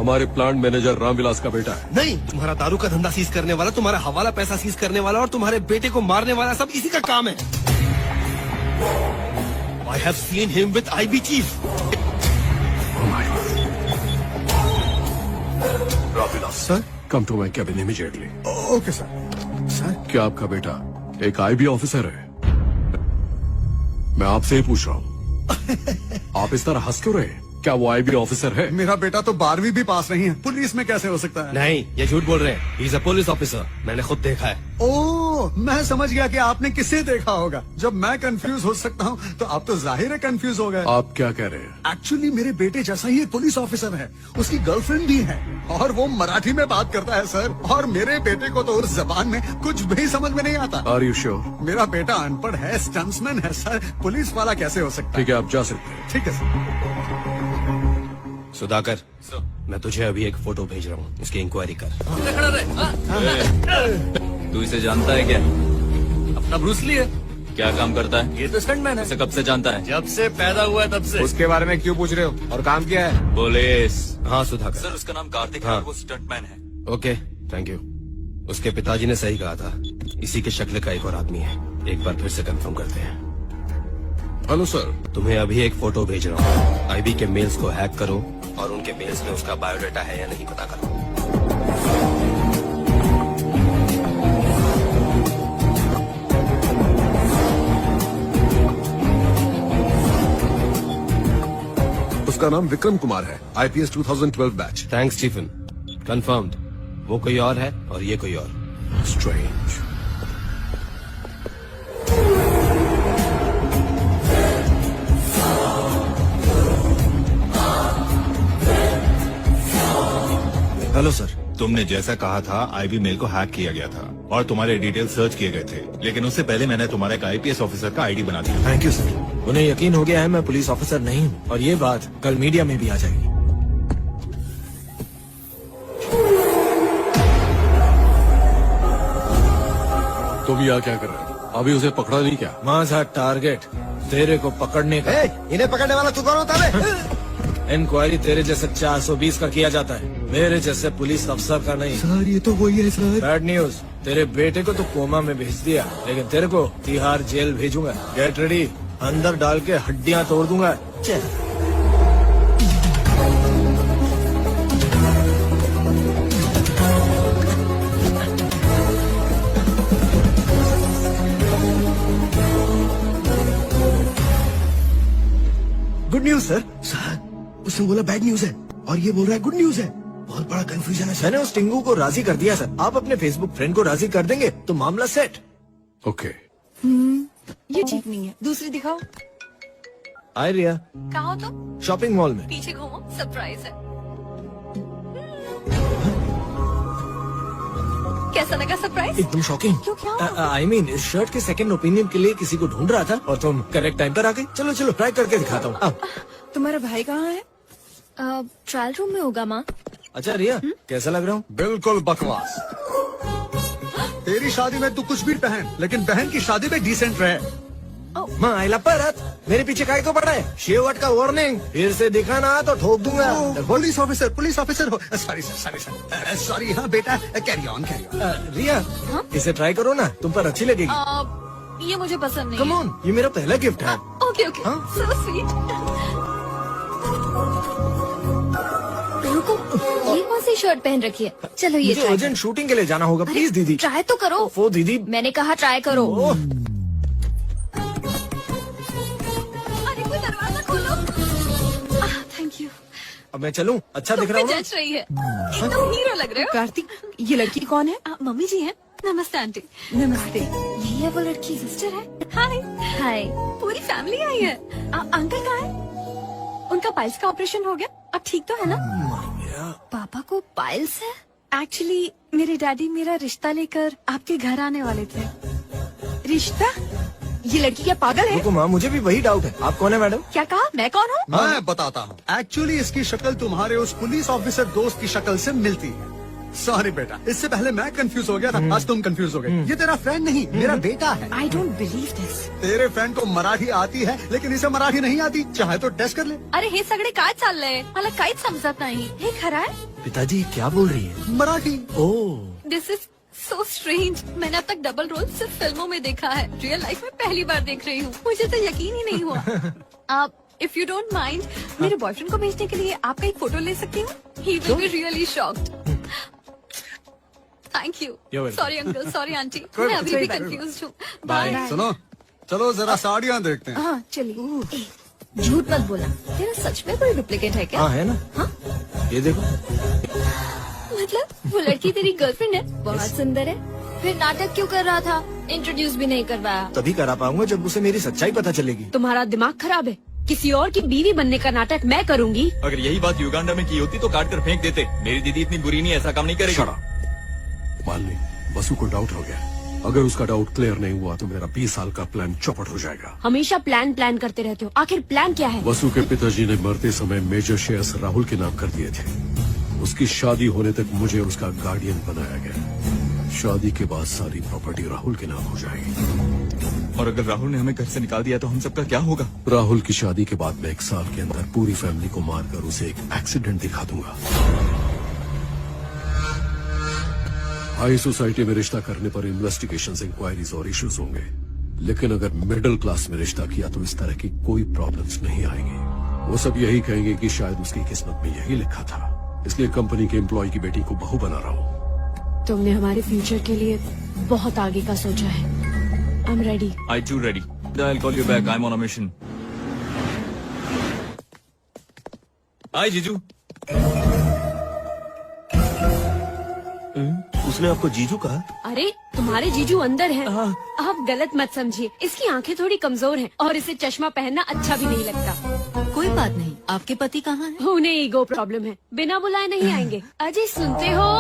हमारे plant manager Ramvilas का बेटा है। नहीं, तुम्हारा दारू का धंधा सीज करने वाला, तुम्हारा हवाला पैसा सीज करने वाला और तुम्हारे बेटे को मारने वाला सब इसी का काम है। I have seen him with IB chief. Ramvilas sir, come to my cabin immediately. Okay sir. Sir क्या आपका बेटा एक IB ऑफिसर है? मैं आपसे ही पूछ रहा हूँ। आप इस तरह हंस क्यों रहे? क्या वो IB ऑफिसर है? मेरा बेटा तो 12वीं भी पास नहीं है, पुलिस में कैसे हो सकता है? नहीं, ये झूठ बोल रहे हैं। He is a police officer. मैंने खुद देखा है। ओह, मैं समझ गया कि आपने किसे देखा होगा। जब मैं कंफ्यूज हो सकता हूँ तो आप तो जाहिर है कंफ्यूज हो गए। आप क्या कह रहे हैं? एक्चुअली मेरे बेटे जैसा ही एक पुलिस ऑफिसर है, उसकी गर्लफ्रेंड भी है और वो मराठी में बात करता है सर। और मेरे बेटे को तो उस जबान में कुछ भी समझ में नहीं आता। Are you sure? मेरा बेटा अनपढ़ है, स्टंट्समैन है सर, पुलिस वाला कैसे हो सकता है? ठीक है, आप जा सकते हैं। ठीक है सर। सुधाकर, मैं तुझे अभी एक फोटो भेज रहा हूँ, इसकी इंक्वायरी कर। तू इसे जानता है क्या? अपना ब्रूस ली है। क्या काम करता है? ये तो स्टंटमैन है। इसे कब से जानता है? जब से पैदा हुआ है तब से। उसके बारे में क्यों पूछ रहे हो? और काम क्या है? पुलिस। हाँ सुधाकर। सर, उसका नाम कार्तिक है हाँ। और वो स्टंटमैन है। Okay, thank you. उसके पिताजी ने सही कहा था, इसी के शक्ल का एक और आदमी है। एक बार फिर से कंफर्म करते हैं। Hello sir. तुम्हें अभी एक फोटो भेज रहा हूँ। IB के मेल्स को हैक करो और उनके मेल्स में उसका बायोडाटा है या नहीं पता करो। उसका नाम विक्रम कुमार है, IPS 2012 बैच। Thanks Stephen. कंफर्म्ड। वो कोई और है और ये कोई और। स्ट्रेंज। Hello sir. तुमने जैसा कहा था IB मेल को हैक किया गया था और तुम्हारे डिटेल सर्च किए गए थे, लेकिन उससे पहले मैंने तुम्हारा एक IPS ऑफिसर का ID बना दिया। Thank you sir. उन्हें यकीन हो गया है मैं पुलिस ऑफिसर नहीं हूँ और ये बात कल मीडिया में भी आ जाएगी। तुम यहाँ क्या कर रहे हो? अभी उसे पकड़ा नहीं क्या? माजा टारगेट तेरे को पकड़ने का। इन्हें पकड़ने वाला तू कौन होता है? इंक्वायरी तेरे जैसे 420 का किया जाता है, मेरे जैसे पुलिस अफसर का नहीं। सर ये तो वही है सर। बैड न्यूज, तेरे बेटे को तो कोमा में भेज दिया, लेकिन तेरे को तिहाड़ जेल भेजूंगा। गेट रेडी, अंदर डाल के हड्डियां तोड़ दूंगा। चल। Good news sir. सर उसने बोला बैड न्यूज है और ये बोल रहा है गुड न्यूज है। बहुत बड़ा कंफ्यूजन है सर। मैंने उस टिंगू को राजी कर दिया सर। आप अपने फेसबुक फ्रेंड को राजी कर देंगे तो मामला सेट। ओके। ये ठीक नहीं है, दूसरी दिखाओ। आए रिया, कहाँ हो तुम? शॉपिंग मॉल में। पीछे घूमो, सरप्राइज है। कैसा लगा सरप्राइज? एकदम शॉकिंग। क्यों, क्या हुआ? आई मीन इस शर्ट के सेकंड ओपिनियन के लिए किसी को ढूंढ रहा था और तुम करेक्ट टाइम पर आ गई। चलो चलो ट्राई करके दिखाता हूँ। तुम्हारा भाई कहाँ है? ट्रायल रूम में होगा माँ। अच्छा रिया, कैसा लग रहा हूँ? बिल्कुल बकवास। तेरी शादी में तू कुछ भी पहन, लेकिन बहन की शादी में डिसेंट रहे। माँ आइला परत, मेरे पीछे काहे को पड़ा है? शेवट का वार्निंग, फिर से दिखा ना तो ठोक दूंगा। पुलिस ऑफिसर हो। Sorry sir. सॉरी। हाँ बेटा, कैरी ऑन। रिया, इसे ट्राई करो ना, तुम पर अच्छी लगेगी। ये मुझे पसंद नहीं कम ऑन, ये मेरा पहला गिफ्ट है। Okay okay, so sweet. रुको, ये कौन सी शर्ट पहन रखी है? चलो ये मुझे अर्जेंट शूटिंग के लिए जाना होगा, प्लीज दीदी। ट्राई तो करो। वो दीदी, मैंने कहा ट्राई करो। अरे कोई दरवाजा खोलो। Thank you. अब मैं चलूं? अच्छा दिख रहा हूँ ना? जच रही है, एकदम हीरो लग रहे हो। कार्तिक, ये लड़की कौन है? मम्मी जी हैं। नमस्ते आंटी। नमस्ते। यही है वो लड़की? सिस्टर है। हाय हाय। पूरी फैमिली आई है। अंकल कहाँ है? उनका पाइल्स का ऑपरेशन हो गया, अब ठीक तो है ना? पापा को पाइल्स है? एक्चुअली मेरे डैडी मेरा रिश्ता लेकर आपके घर आने वाले थे। रिश्ता? ये लड़की क्या पागल है? रुको माँ, मुझे भी वही डाउट है। आप कौन है मैडम? क्या कहा? मैं कौन हूँ? मैं बताता हूँ। एक्चुअली इसकी शक्ल तुम्हारे उस पुलिस ऑफिसर दोस्त की शक्ल से मिलती है। सॉरी बेटा, इससे पहले मैं कंफ्यूज हो गया था, आज तुम कंफ्यूज हो गए। ये तेरा फ्रेंड नहीं, मेरा बेटा है। I don't believe this. तेरे फ्रेंड को मराठी आती है, लेकिन इसे मराठी नहीं आती। चाहे तो टेस्ट कर ले। अरे हे सगळे काय चाललंय मला काहीच समजत नाही हे खरं आहे पिताजी क्या बोल रही है? Marathi. Oh this is so strange. मैंने अब तक डबल रोल सिर्फ फिल्मों में देखा है, रियल लाइफ में पहली बार देख रही हूँ। मुझे तो यकीन ही नहीं हुआ। आप इफ यू डोंट माइंड मेरे बॉयफ्रेंड को भेजने के लिए आपका एक फोटो ले सकती हूँ? He will be really shocked. Thank You're you. welcome. Sorry uncle, sorry aunty, मैं अभी भी कंफ्यूज हूँ। बाय। सुनो, चलो जरा साड़ियाँ देखते हैं। हाँ चलिए। ए, झूठ मत बोला, तेरा सच में कोई डुप्लीकेट है क्या? हाँ है ना। हाँ? ये देखो। मतलब वो लड़की तेरी गर्लफ्रेंड है? बहुत सुंदर है। फिर नाटक क्यों कर रहा था? इंट्रोड्यूस भी नहीं करवाया। तभी करा पाऊंगा जब उसे मेरी सच्चाई पता चलेगी। तुम्हारा दिमाग खराब है। किसी और की बीवी बनने का नाटक मैं करूंगी। अगर यही बात युगांडा में की होती तो काट कर फेंक देते। मेरी दीदी इतनी बुरी नहीं, ऐसा काम नहीं करेगी। मालनी, वसु को डाउट हो गया। अगर उसका डाउट क्लियर नहीं हुआ तो मेरा 20 साल का प्लान चौपट हो जाएगा। हमेशा प्लान करते रहते हो, आखिर प्लान क्या है? वसु के पिताजी ने मरते समय मेजर शेयर्स राहुल के नाम कर दिए थे। उसकी शादी होने तक मुझे उसका गार्डियन बनाया गया। शादी के बाद सारी प्रॉपर्टी राहुल के नाम हो जाएगी। और अगर राहुल ने हमें घर से निकाल दिया तो हम सबका क्या होगा? राहुल की शादी के बाद मैं 1 साल के अंदर पूरी फैमिली को मारकर उसे एक एक्सीडेंट दिखा दूंगा। हाई सोसाइटी में रिश्ता करने पर इन्वेस्टिगेशंस, इंक्वायरीज और इश्यूज होंगे, लेकिन अगर मिडिल क्लास में रिश्ता किया तो इस तरह की कोई प्रॉब्लम्स नहीं आएंगी। वो सब यही कहेंगे कि शायद उसकी किस्मत में यही लिखा था, इसलिए कंपनी के एम्प्लॉय की बेटी को बहू बना रहा हूँ। तुमने हमारे फ्यूचर के लिए बहुत आगे का सोचा है। I am ready. I too ready. I'll call you back. I'm on a mission. Hi जीजू। उसने आपको जीजू कहा? अरे तुम्हारे जीजू अंदर हैं। आप गलत मत समझिए, इसकी आंखें थोड़ी कमजोर हैं और इसे चश्मा पहनना अच्छा भी नहीं लगता। कोई बात नहीं, आपके पति कहाँ है? उन्हें ईगो प्रॉब्लम है, बिना बुलाए नहीं आएंगे। अजय सुनते हो?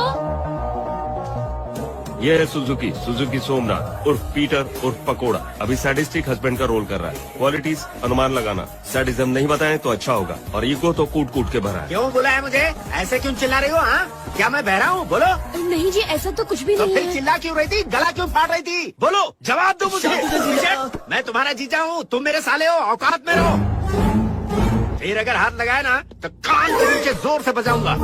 ये है सुजुकी सोमनाथ उर्फ पीटर उर्फ पकोड़ा। अभी सैडिस्टिक हस्बैंड का रोल कर रहा है। क्वालिटीज अनुमान लगाना, सैडिज्म नहीं बताएं तो अच्छा होगा, और ईगो तो कूट कूट के भरा है। क्यों बुलाया मुझे? ऐसे क्यों चिल्ला रही हो? हाँ, क्या मैं बहरा हूँ? बोलो। नहीं जी, ऐसा तो कुछ भी तो नहीं फिर है। चिल्ला क्यों रही थी? गला क्यों फाड़ रही थी? बोलो, जवाब दो मुझे। मैं तुम्हारा जीजा हूँ, तुम मेरे साले हो, औकात में रहो। फिर अगर हाथ लगाए ना तो कान के नीचे जोर से बजाऊंगा।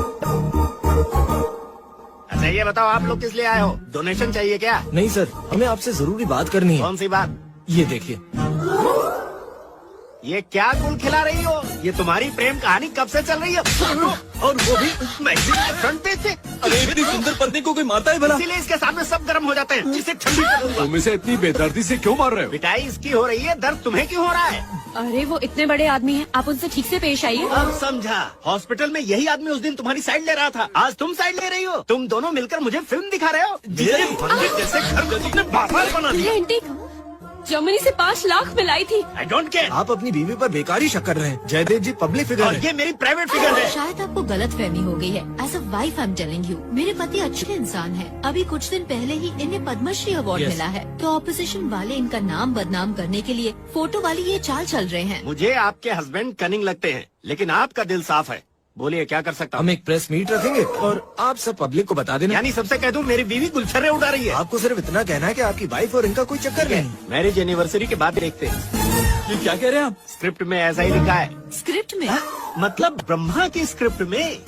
अच्छा ये बताओ, आप लोग किस लिए आए हो? डोनेशन चाहिए क्या? नहीं सर, हमें आपसे जरूरी बात करनी है। कौन सी बात? ये देखिए। ये क्या गुल खिला रही हो? ये तुम्हारी प्रेम कहानी कब से चल रही है? और वो भी मैगजीन के फ्रंट पेज से। अरे इतनी सुंदर पत्नी को कोई मारता है भला? इसीलिए इसके सामने सब गर्म हो जाते हैं, जिसे ठंडी करूंगा। तुम इसे इतनी बेदर्दी से क्यों मार रहे हो? पिटाई इसकी हो रही है, दर्द तुम्हें क्यों हो रहा है? अरे वो इतने बड़े आदमी हैं, आप उनसे ठीक से पेश आइए। अब समझा। हॉस्पिटल में यही आदमी उस दिन तुम्हारी साइड ले रहा था, आज तुम साइड ले रही हो। तुम दोनों मिलकर मुझे फिल्म दिखा रहे हो। मेरे मंदिर जैसे घर को तुमने बाजार बना दिया। ये आंटी जर्मनी से 5 लाख मिलाई थी। I don't care. आप अपनी बीवी पर बेकार ही शक कर रहे हैं। जयदेव जी पब्लिक फिगर और है। ये मेरी प्राइवेट फिगर है। शायद आपको गलत फहमी हो गई है। As a wife I am telling you, मेरे पति अच्छे इंसान हैं। अभी कुछ दिन पहले ही इन्हें पद्मश्री अवार्ड Yes. मिला है, तो ऑपोजिशन वाले इनका नाम बदनाम करने के लिए फोटो वाली ये चाल चल रहे हैं। मुझे आपके हस्बैंड कनिंग लगते हैं, लेकिन आपका दिल साफ है। बोलिए क्या कर सकता हम हूँ? एक प्रेस मीट रखेंगे और आप सब पब्लिक को बता देना। यानी सबसे कह दूं मेरी बीवी गुलछर्रे उड़ा रही है। आपको सिर्फ इतना कहना है कि आपकी वाइफ और इनका कोई चक्कर नहीं। मैरिज एनिवर्सरी के बाद देखते हैं। ये क्या कह रहे हैं आप? स्क्रिप्ट में ऐसा ही लिखा है। स्क्रिप्ट में? मतलब ब्रह्मा की स्क्रिप्ट में।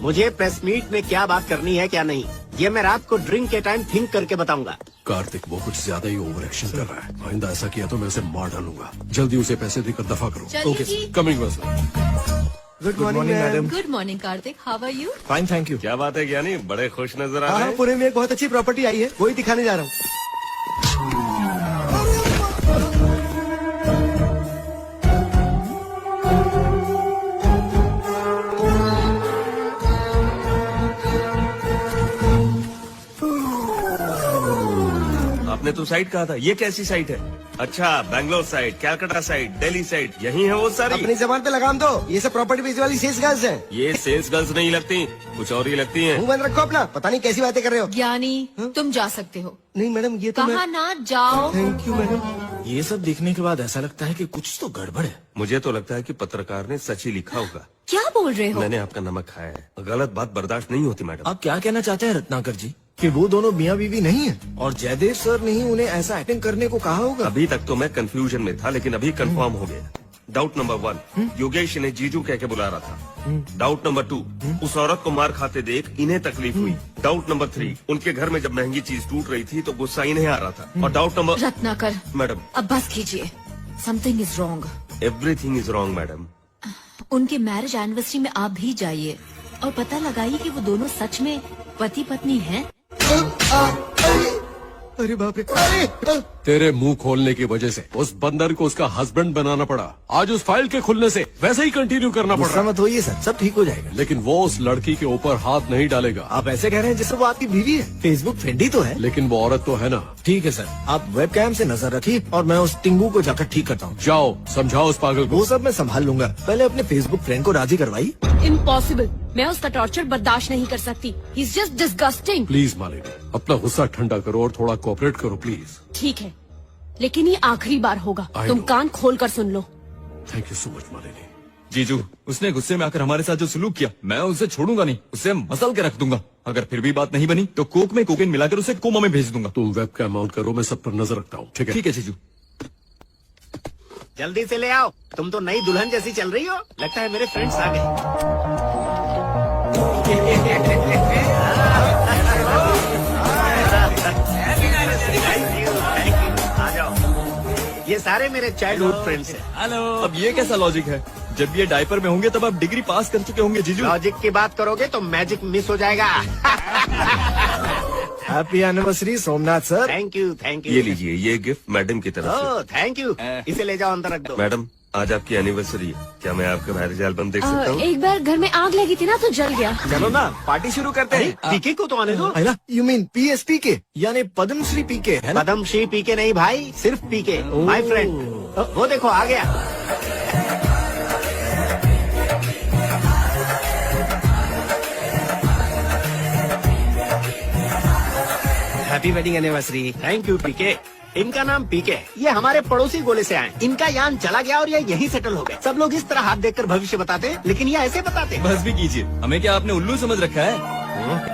मुझे प्रेस मीट में क्या बात करनी है क्या नहीं, ये मैं रात को ड्रिंक के टाइम थिंक करके बताऊंगा। कार्तिक वो कुछ ज्यादा ही ओवर एक्शन कर रहा है। आइंदा ऐसा किया तो मैं उसे मार डालूंगा। जल्दी उसे पैसे देकर दफा करो। चलिए जी। कमिंग बस। Good morning madam. Good morning Kartik, how are you? Fine thank you. क्या बात है ज्ञानी, बड़े खुश नजर आ रहे हैं। पुणे में एक बहुत अच्छी प्रॉपर्टी आई है, वही दिखाने जा रहा हूँ। आपने तो साइट कहा था, ये कैसी साइट है? अच्छा, Bangalore site, Calcutta site, Delhi site, यही है वो सारी? अपनी जबान पे लगाम दो, ये सब प्रॉपर्टी बेचने वाली सेल्स गर्ल्स हैं। ये सेल्स गर्ल्स नहीं लगती, कुछ और ही लगती हैं। मुंह बंद रखो अपना, पता नहीं कैसी बातें कर रहे हो। ज्ञानी तुम जा सकते हो। नहीं मैडम, ये तो कहा ना जाओ। Thank you madam. ये सब देखने के बाद ऐसा लगता है कि कुछ तो गड़बड़ है। मुझे तो लगता है कि पत्रकार ने सच ही लिखा होगा। क्या बोल रहे हो? मैंने आपका नमक खाया है, गलत बात बर्दाश्त नहीं होती मैडम। आप क्या कहना चाहते हैं रत्नाकर जी कि वो दोनों मियाँ बीवी नहीं है और जयदेव सर ने ही उन्हें ऐसा एक्टिंग करने को कहा होगा? अभी तक तो मैं कंफ्यूजन में था, लेकिन अभी कंफर्म हो गया। डाउट नंबर 1, योगेश इन्हें जीजू कह के बुला रहा था। डाउट नंबर 2, उस औरत को मार खाते देख इन्हें तकलीफ हुई। डाउट नंबर 3, उनके घर में जब महंगी चीज टूट रही थी तो गुस्सा इन्हें आ रहा था। और डाउट नंबर रत्नाकर मैडम, अब बस कीजिए। Something is wrong. Everything is wrong madam. उनके मैरिज एनिवर्सरी में आप भी जाइए और पता लगाइए कि वो दोनों सच में पति पत्नी हैं। अरे बाप रे, अरे तेरे मुंह खोलने की वजह से उस बंदर को उसका हस्बैंड बनाना पड़ा। आज उस फाइल के खुलने से वैसे ही कंटिन्यू करना पड़ गुस्सा रहा है। मत होइए सर, सब ठीक हो जाएगा। लेकिन वो उस लड़की के ऊपर हाथ नहीं डालेगा। आप ऐसे कह रहे हैं जैसे वो आपकी बीवी है। फेसबुक फ्रेंड ही तो है। लेकिन वो औरत तो है ना। ठीक है सर, आप वेबकैम से नजर रखिए और मैं उस टिंगू को जाकर ठीक करता हूँ। जाओ समझाओ उस पागल को। वो सब मैं संभाल लूंगा, पहले अपने फेसबुक फ्रेंड को राजी करवाई। इम्पॉसिबल, मैं उसका टॉर्चर बर्दाश्त नहीं कर सकती। He is just disgusting. Please Malini, अपना गुस्सा ठंडा करो और थोड़ा कोऑपरेट करो प्लीज। ठीक है, लेकिन ये आखिरी बार होगा। I तुम know. कान खोल कर सुन लो। Thank you so much Malini. जीजू, उसने गुस्से में आकर हमारे साथ जो सलूक किया, मैं उसे छोड़ूंगा नहीं, उसे मसल के रख दूंगा। अगर फिर भी बात नहीं बनी तो कोक में कोकेन मिलाकर उसे कोमा में भेज दूंगा। तुम वेब कैम ऑन करो, मैं सब पर नजर रखता हूँ। ठीक है? ठीक है जीजू। जल्दी से ले आओ, तुम तो नई दुल्हन जैसी चल रही हो। लगता है मेरे फ्रेंड्स आ गए। आ जाओ, ये सारे मेरे चाइल्डहुड फ्रेंड्स हैं। हेलो। अब ये कैसा लॉजिक है? जब ये डायपर में होंगे तब आप डिग्री पास कर चुके होंगे जीजू। लॉजिक की बात करोगे तो मैजिक मिस हो जाएगा। Happy anniversary Somnath sir. Thank you, thank you. ये लीजिए, ये गिफ्ट मैडम की तरफ से। ओह थैंक यू, इसे ले जाओ अंदर रख दो। मैडम, आज आपकी एनिवर्सरी है, क्या मैं आपका मैरिज एल्बम देख सकता हूँ? एक बार घर में आग लगी थी ना तो जल गया। चलो ना पार्टी शुरू करते हैं। पीके को तो आने दो। यू मीन PSP के यानी पद्मश्री पीके है ना? पद्मश्री पीके नहीं भाई, सिर्फ पीके माय फ्रेंड। वो देखो आ गया। Happy wedding anniversary. Thank you PK. इनका नाम पीके, ये हमारे पड़ोसी गोले से आए। इनका यान चला गया और ये यहीं सेटल हो गए। सब लोग इस तरह हाथ देखकर भविष्य बताते हैं, लेकिन ये ऐसे बताते हैं। बस भी कीजिए, हमें क्या आपने उल्लू समझ रखा है?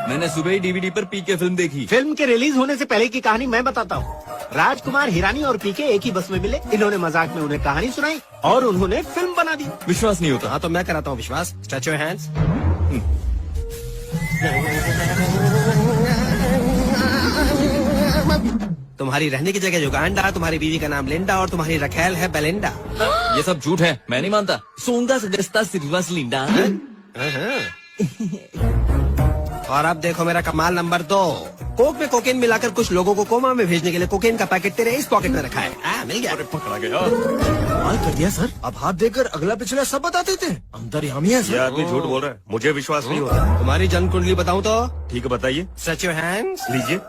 मैंने सुबह ही DVD पर पीके फिल्म देखी। फिल्म के रिलीज होने से पहले की कहानी मैं बताता हूँ। राजकुमार हिरानी और पीके एक ही बस में मिले। इन्होंने मजाक में उन्हें कहानी सुनाई और उन्होंने फिल्म बना दी। विश्वास नहीं होता। हाँ तो मैं कराता हूँ विश्वास। Touch your hands. तुम्हारी रहने की जगह युगांडा, तुम्हारी बीवी का नाम लिंडा और तुम्हारी रखेल है बेलिंडा। ये सब झूठ है, मैं नहीं मानता। सोंगा सगस्ता सिर्वास लिंडा। और अब देखो मेरा कमाल नंबर 2। कोक में कोकेन मिलाकर कुछ लोगों को कोमा में भेजने के लिए कोकेन का पैकेट तेरे इस पॉकेट में रखा है। मिल गया। पकड़ा गया। कमाल कर दिया सर, अब हाथ देकर अगला पिछला सब बताते थे। अंदर यामी है ये सर। आदमी झूठ बोल रहा है, मुझे विश्वास नहीं होता। तुम्हारी जन्म कुंडली बताऊं तो? ठीक है, बताइए। Touch your hands. लीजिए।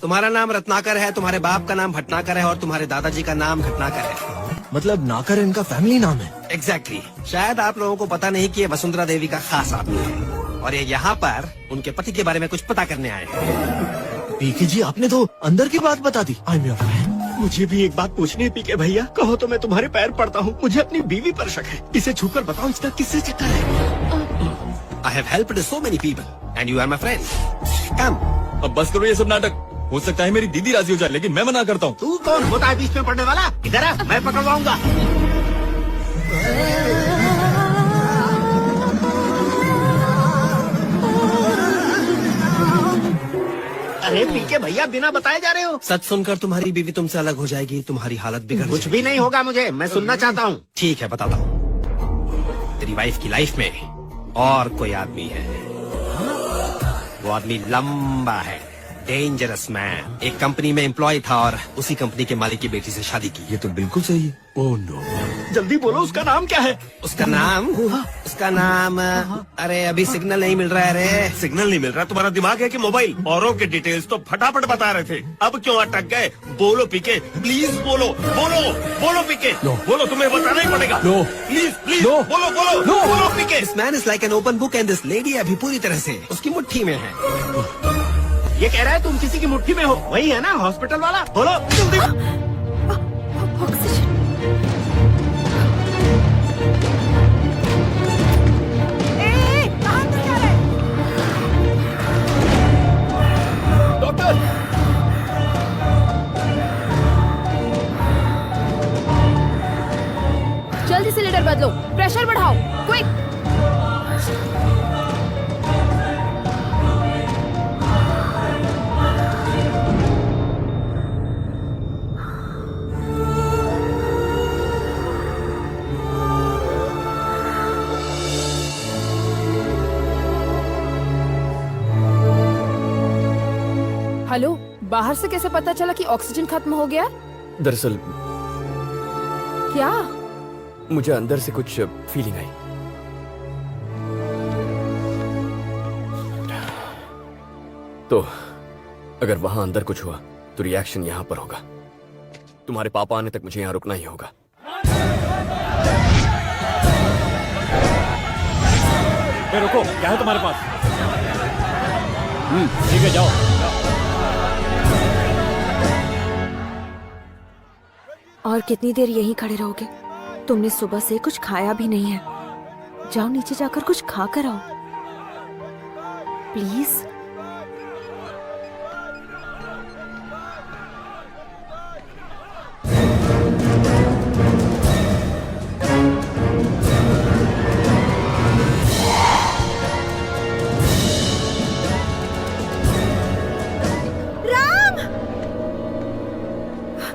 तुम्हारा नाम रत्नाकर है, तुम्हारे बाप का नाम भटनाकर है और तुम्हारे दादाजी का नाम घटनाकर है। मतलब नाकर इनका फैमिली नाम है। एग्जैक्टली शायद आप लोगों को पता नहीं कि ये वसुंधरा देवी का खास आदमी है और ये यहाँ पर उनके पति के बारे में कुछ पता करने आए हैं। पीके जी आपने तो अंदर की बात बता दी। I am your friend. मुझे भी एक बात पूछनी है पीके भैया, कहो तो मैं तुम्हारे पैर पड़ता हूँ। मुझे अपनी बीवी पर शक है, इसे छूकर बताओ इसका किससे चक्कर है। I have helped so many people and you are my friend. Come. अब बस करो ये सब नाटक। हो सकता है मेरी दीदी राजी हो जाए, लेकिन मैं मना करता हूँ। तू कौन होता है बीच में पड़ने वाला? इधर आ, मैं पकड़वाऊंगा। अरे पीके भैया बिना बताए जा रहे हो। सच सुनकर तुम्हारी बीवी तुमसे अलग हो जाएगी, तुम्हारी हालत बिगड़ कुछ भी नहीं होगा मुझे, मैं सुनना चाहता हूँ। ठीक है बताता हूँ। तेरी वाइफ की लाइफ में और कोई आदमी है। वो आदमी लंबा है, डेंजरस मैन। एक कंपनी में एम्प्लॉय था और उसी कंपनी के मालिक की बेटी से शादी की। ये तो बिल्कुल सही है। Oh no. जल्दी बोलो, उसका नाम क्या है? उसका नाम अरे अभी सिग्नल नहीं मिल रहा है रे। सिग्नल नहीं मिल रहा? तुम्हारा दिमाग है कि मोबाइल? औरों के डिटेल्स तो फटाफट बता रहे थे, अब क्यों अटक गए? बोलो पीके, प्लीज बोलो, बोलो पीके, बोलो, तुम्हें बताना ही पड़ेगा। प्लीज बोलो PK. This man is like an open book and this lady अभी पूरी तरह से उसकी मुट्ठी में है। ये कह रहा है तुम किसी की मुट्ठी में हो, वही है ना हॉस्पिटल वाला? बोलो जल्दी। ऑक्सीजन। कहाँ तक जा रहा है? डॉक्टर! जल्दी सिलेंडर बदलो, प्रेशर बढ़ाओ, क्विक। हेलो, बाहर से कैसे पता चला कि ऑक्सीजन खत्म हो गया? दरअसल क्या? मुझे अंदर से कुछ फीलिंग आई। तो अगर वहां अंदर कुछ हुआ तो रिएक्शन यहां पर होगा। तुम्हारे पापा आने तक मुझे यहां रुकना ही होगा। रुको, क्या है तुम्हारे पास? ठीक है, जाओ। और कितनी देर यहीं खड़े रहोगे? तुमने सुबह से कुछ खाया भी नहीं है। जाओ नीचे जाकर कुछ खा कर आओ प्लीज।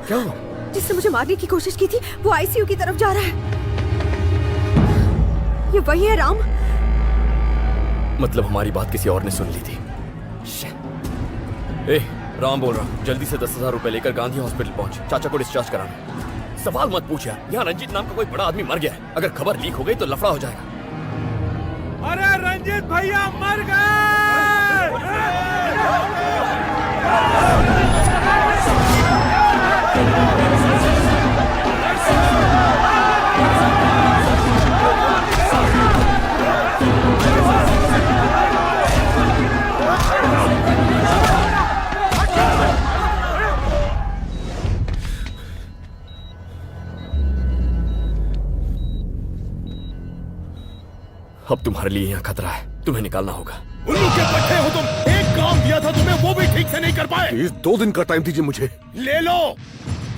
क्या हुआ? जिसने मुझे मारने की कोशिश की थी वो आईसीयू की तरफ जा रहा है। ये वही है राम? मतलब हमारी बात किसी और ने सुन ली थी। ए, राम बोल रहा हूँ, जल्दी से 10,000 रुपए लेकर गांधी हॉस्पिटल पहुंच, चाचा को डिस्चार्ज कराना। सवाल मत पूछ यार, यहाँ रंजीत नाम का कोई बड़ा आदमी मर गया है। अगर खबर लीक हो गई तो लफड़ा हो जाएगा। अरे रंजीत भैया मर गए! अब तुम्हारे लिए यहाँ खतरा है, तुम्हें निकालना होगा। उल्लू के पट्टे हो तुम। एक काम दिया था तुम्हें, वो भी ठीक से नहीं कर पाए। प्लीज 2 दिन का टाइम दीजिए मुझे। ले लो,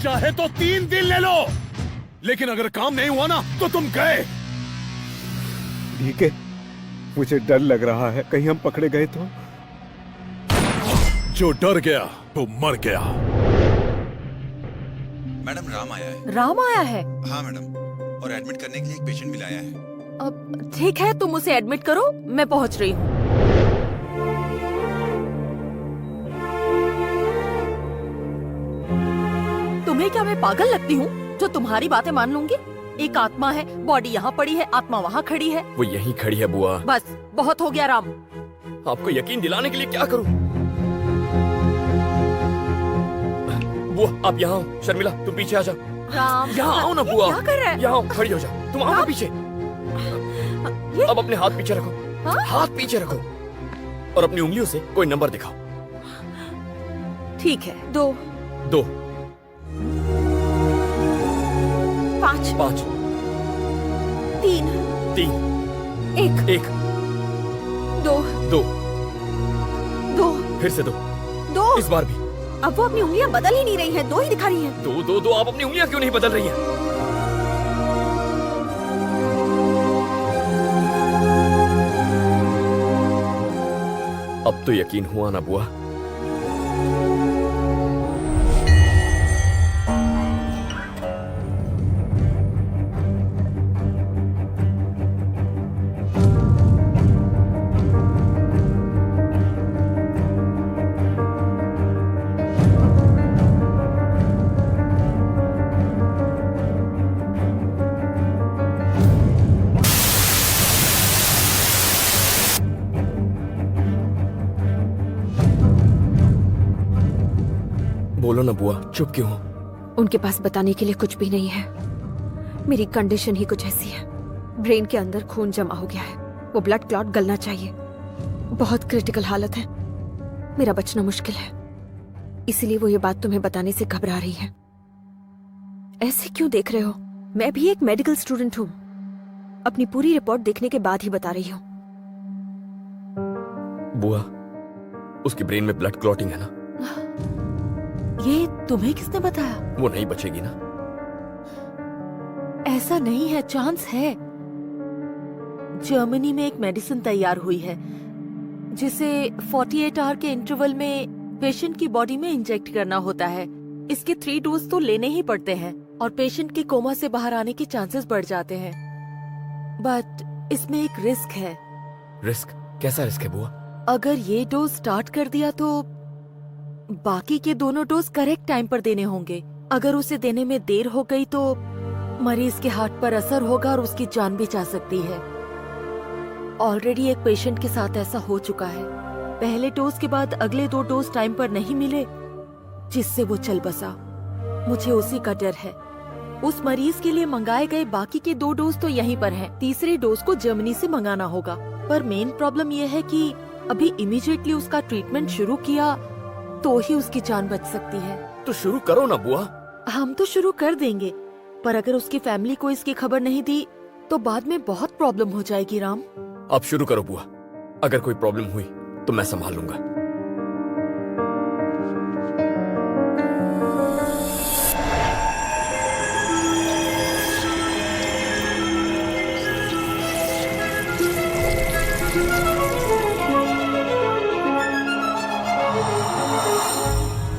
चाहे तो 3 दिन ले लो, लेकिन अगर काम नहीं हुआ ना तो तुम गए। ठीक है, मुझे डर लग रहा है कहीं हम पकड़े गए तो। जो डर गया वो मर गया। मैडम राम आया है। राम आया है? हाँ मैडम, और एडमिट करने के लिए एक पेशेंट भी लाया है। अब ठीक है, तुम उसे एडमिट करो, मैं पहुंच रही हूँ। तुम्हें क्या मैं पागल लगती हूँ जो तुम्हारी बातें मान लूंगी? एक आत्मा है, बॉडी यहाँ पड़ी है, आत्मा वहाँ खड़ी है। वो यहीं खड़ी है बुआ। बस बहुत हो गया राम। आपको यकीन दिलाने के लिए क्या करूं? बुआ आप यहाँ आओ। शर्मिला तुम पीछे आ जाओ। राम यहाँ आओ ना बुआ। क्या कर रहा है? यहाँ आओ, खड़ी हो जाओ। तुम आओ ना पीछे। अब अपने हाथ पीछे रखो। हाँ? हाथ पीछे रखो और अपनी उंगलियों से कोई नंबर दिखाओ। ठीक है, 2 2 5 5 3 3 1 1 2 2 2 फिर से 2 2। इस बार भी। अब वो अपनी उंगलियां बदल ही नहीं रही है, 2 ही दिखा रही है। 2 2 2 आप अपनी उंगलियां क्यों नहीं बदल रही हैं? अब तो यकीन हुआ ना बुआ? बोलो ना बुआ, चुप क्यों हो? उनके पास बताने के लिए कुछ भी नहीं है। मेरी कंडीशन ही कुछ ऐसी है। ब्रेन के अंदर खून जमा हो गया है, वो ब्लड क्लॉट गलना चाहिए। बहुत क्रिटिकल हालत है, मेरा बचना मुश्किल है। इसीलिए वो ये बात तुम्हें बताने से घबरा रही है। ऐसे क्यों देख रहे हो? मैं भी एक मेडिकल स्टूडेंट हूँ। अपनी पूरी रिपोर्ट देखने के बाद ही बता रही हूँ। बुआ, उसकी ब्रेन में ब्लड क्लॉटिंग है ना? ये तुम्हें किसने बताया? वो नहीं बचेगी ना? ऐसा नहीं है, चांस है। जर्मनी में एक मेडिसिन तैयार हुई है जिसे 48 आवर के इंटरवल में पेशेंट की बॉडी में इंजेक्ट करना होता है। इसके 3 डोज तो लेने ही पड़ते हैं और पेशेंट के कोमा से बाहर आने के चांसेस बढ़ जाते हैं। बट इसमें एक रिस्क है। रिस्क? कैसा रिस्क है बुआ? अगर ये डोज स्टार्ट कर दिया तो बाकी के दोनों डोज करेक्ट टाइम पर देने होंगे। अगर उसे देने में देर हो गई तो मरीज के हार्ट पर असर होगा और उसकी जान भी जा सकती है। ऑलरेडी एक पेशेंट के साथ ऐसा हो चुका है। पहले डोज के बाद अगले 2 डोज टाइम पर नहीं मिले, जिससे वो चल बसा। मुझे उसी का डर है। उस मरीज के लिए मंगाए गए बाकी के 2 डोज तो यहीं पर हैं। तीसरे डोज को जर्मनी से मंगाना होगा। पर मेन प्रॉब्लम यह है कि अभी इमीडिएटली उसका ट्रीटमेंट शुरू किया तो ही उसकी जान बच सकती है। तो शुरू करो ना बुआ। हम तो शुरू कर देंगे, पर अगर उसकी फैमिली को इसकी खबर नहीं दी तो बाद में बहुत प्रॉब्लम हो जाएगी। राम, आप शुरू करो बुआ। अगर कोई प्रॉब्लम हुई तो मैं संभाल लूंगा।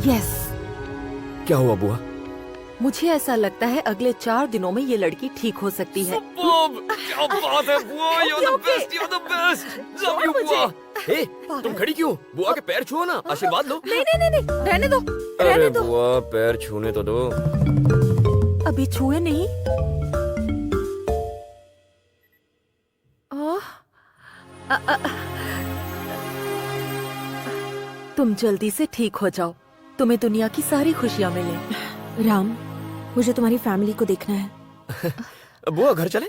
यस। क्या हुआ बुआ? मुझे ऐसा लगता है अगले 4 दिनों में ये लड़की ठीक हो सकती है। क्या बात है बुआ, you're the best, you're the best. Love you बुआ। हे, तुम खड़ी क्यों? बुआ के पैर छुओ ना, आशीर्वाद लो। नहीं नहीं नहीं, रहने दो, अरे रहने दो। बुआ, पैर छूने तो दो। अभी छुए नहीं। तुम जल्दी से ठीक हो जाओ, तुम्हें दुनिया की सारी खुशियाँ मिले। राम, मुझे तुम्हारी फैमिली को देखना है। बुआ घर चले?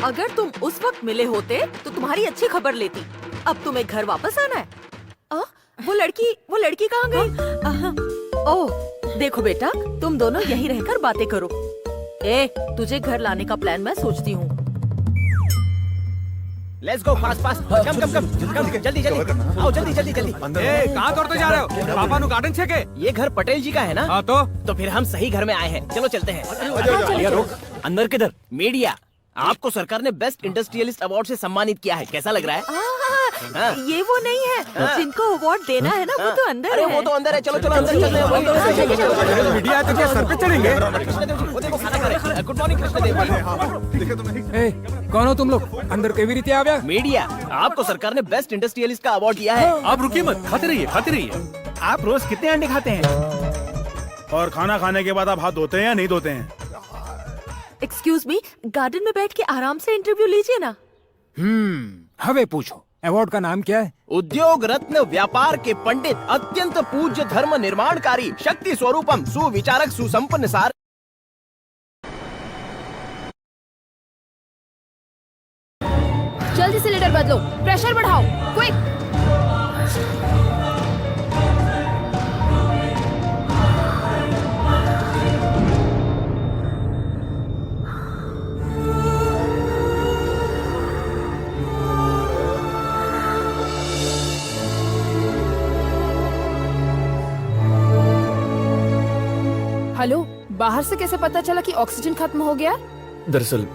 अगर तुम उस वक्त मिले होते तो तुम्हारी अच्छी खबर लेती। अब तुम्हें घर वापस आना है। वो लड़की कहाँ गई? ओह, देखो बेटा, तुम दोनों यहीं रहकर बातें करो। तुझे घर लाने का प्लान मैं सोचती हूँ। लेट्स गो, फास्ट फास्ट, कम जल्दी आओ, जल्दी कहाँ दौड़ते जा रहे हो? पापा नु गार्डन छे? ये घर पटेल जी का है ना? हाँ तो फिर हम सही घर में आए हैं। चलो चलते हैं। रोक, अंदर किधर? मीडिया, आपको सरकार ने बेस्ट इंडस्ट्रियलिस्ट अवार्ड से सम्मानित किया है। कैसा लग रहा है? ये वो नहीं है जिनको अवार्ड देना है ना, वो तो अंदर अरे है। वो तो अंदर है। चलो अंदर चलते हैं। मीडिया तो क्या सर पे चढ़ेंगे? Good morning Krishnadeva. कौन हो तुम लोग? अंदर केवी रीति आ गया? मीडिया, आपको सरकार ने बेस्ट इंडस्ट्रियलिस्ट का अवार्ड दिया है। आप रुकिए मत, खाते रहिए। आप रोज कितने अंडे खाते हैं? और खाना खाने के बाद आप हाथ धोते हैं या नहीं धोते हैं? एक्सक्यूज मी, गार्डन में बैठ के आराम से इंटरव्यू लीजिए ना। हवे पूछो, अवार्ड का नाम क्या है? उद्योग रत्न, व्यापार के पंडित, अत्यंत पूज्य धर्म निर्माणकारी, शक्ति स्वरूपम, सुविचारक, सुसंपन्न सार। जल्दी सिलेंडर बदलो, प्रेशर बढ़ाओ, क्विक। हेलो, बाहर से कैसे पता चला कि ऑक्सीजन खत्म हो गया? दरअसल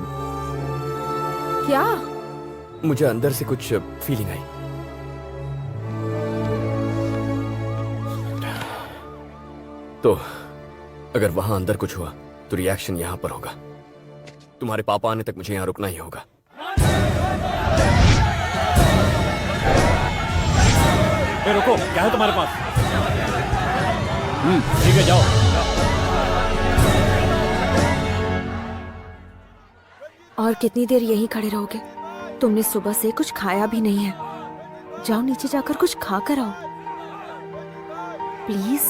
क्या? मुझे अंदर से कुछ फीलिंग आई। तो अगर वहां अंदर कुछ हुआ तो रिएक्शन यहां पर होगा। तुम्हारे पापा आने तक मुझे यहां रुकना ही होगा। रुको, क्या है तुम्हारे पास? ठीक है, जाओ। और कितनी देर यहीं खड़े रहोगे? तुमने सुबह से कुछ खाया भी नहीं है। जाओ नीचे जाकर कुछ खा कर आओ प्लीज।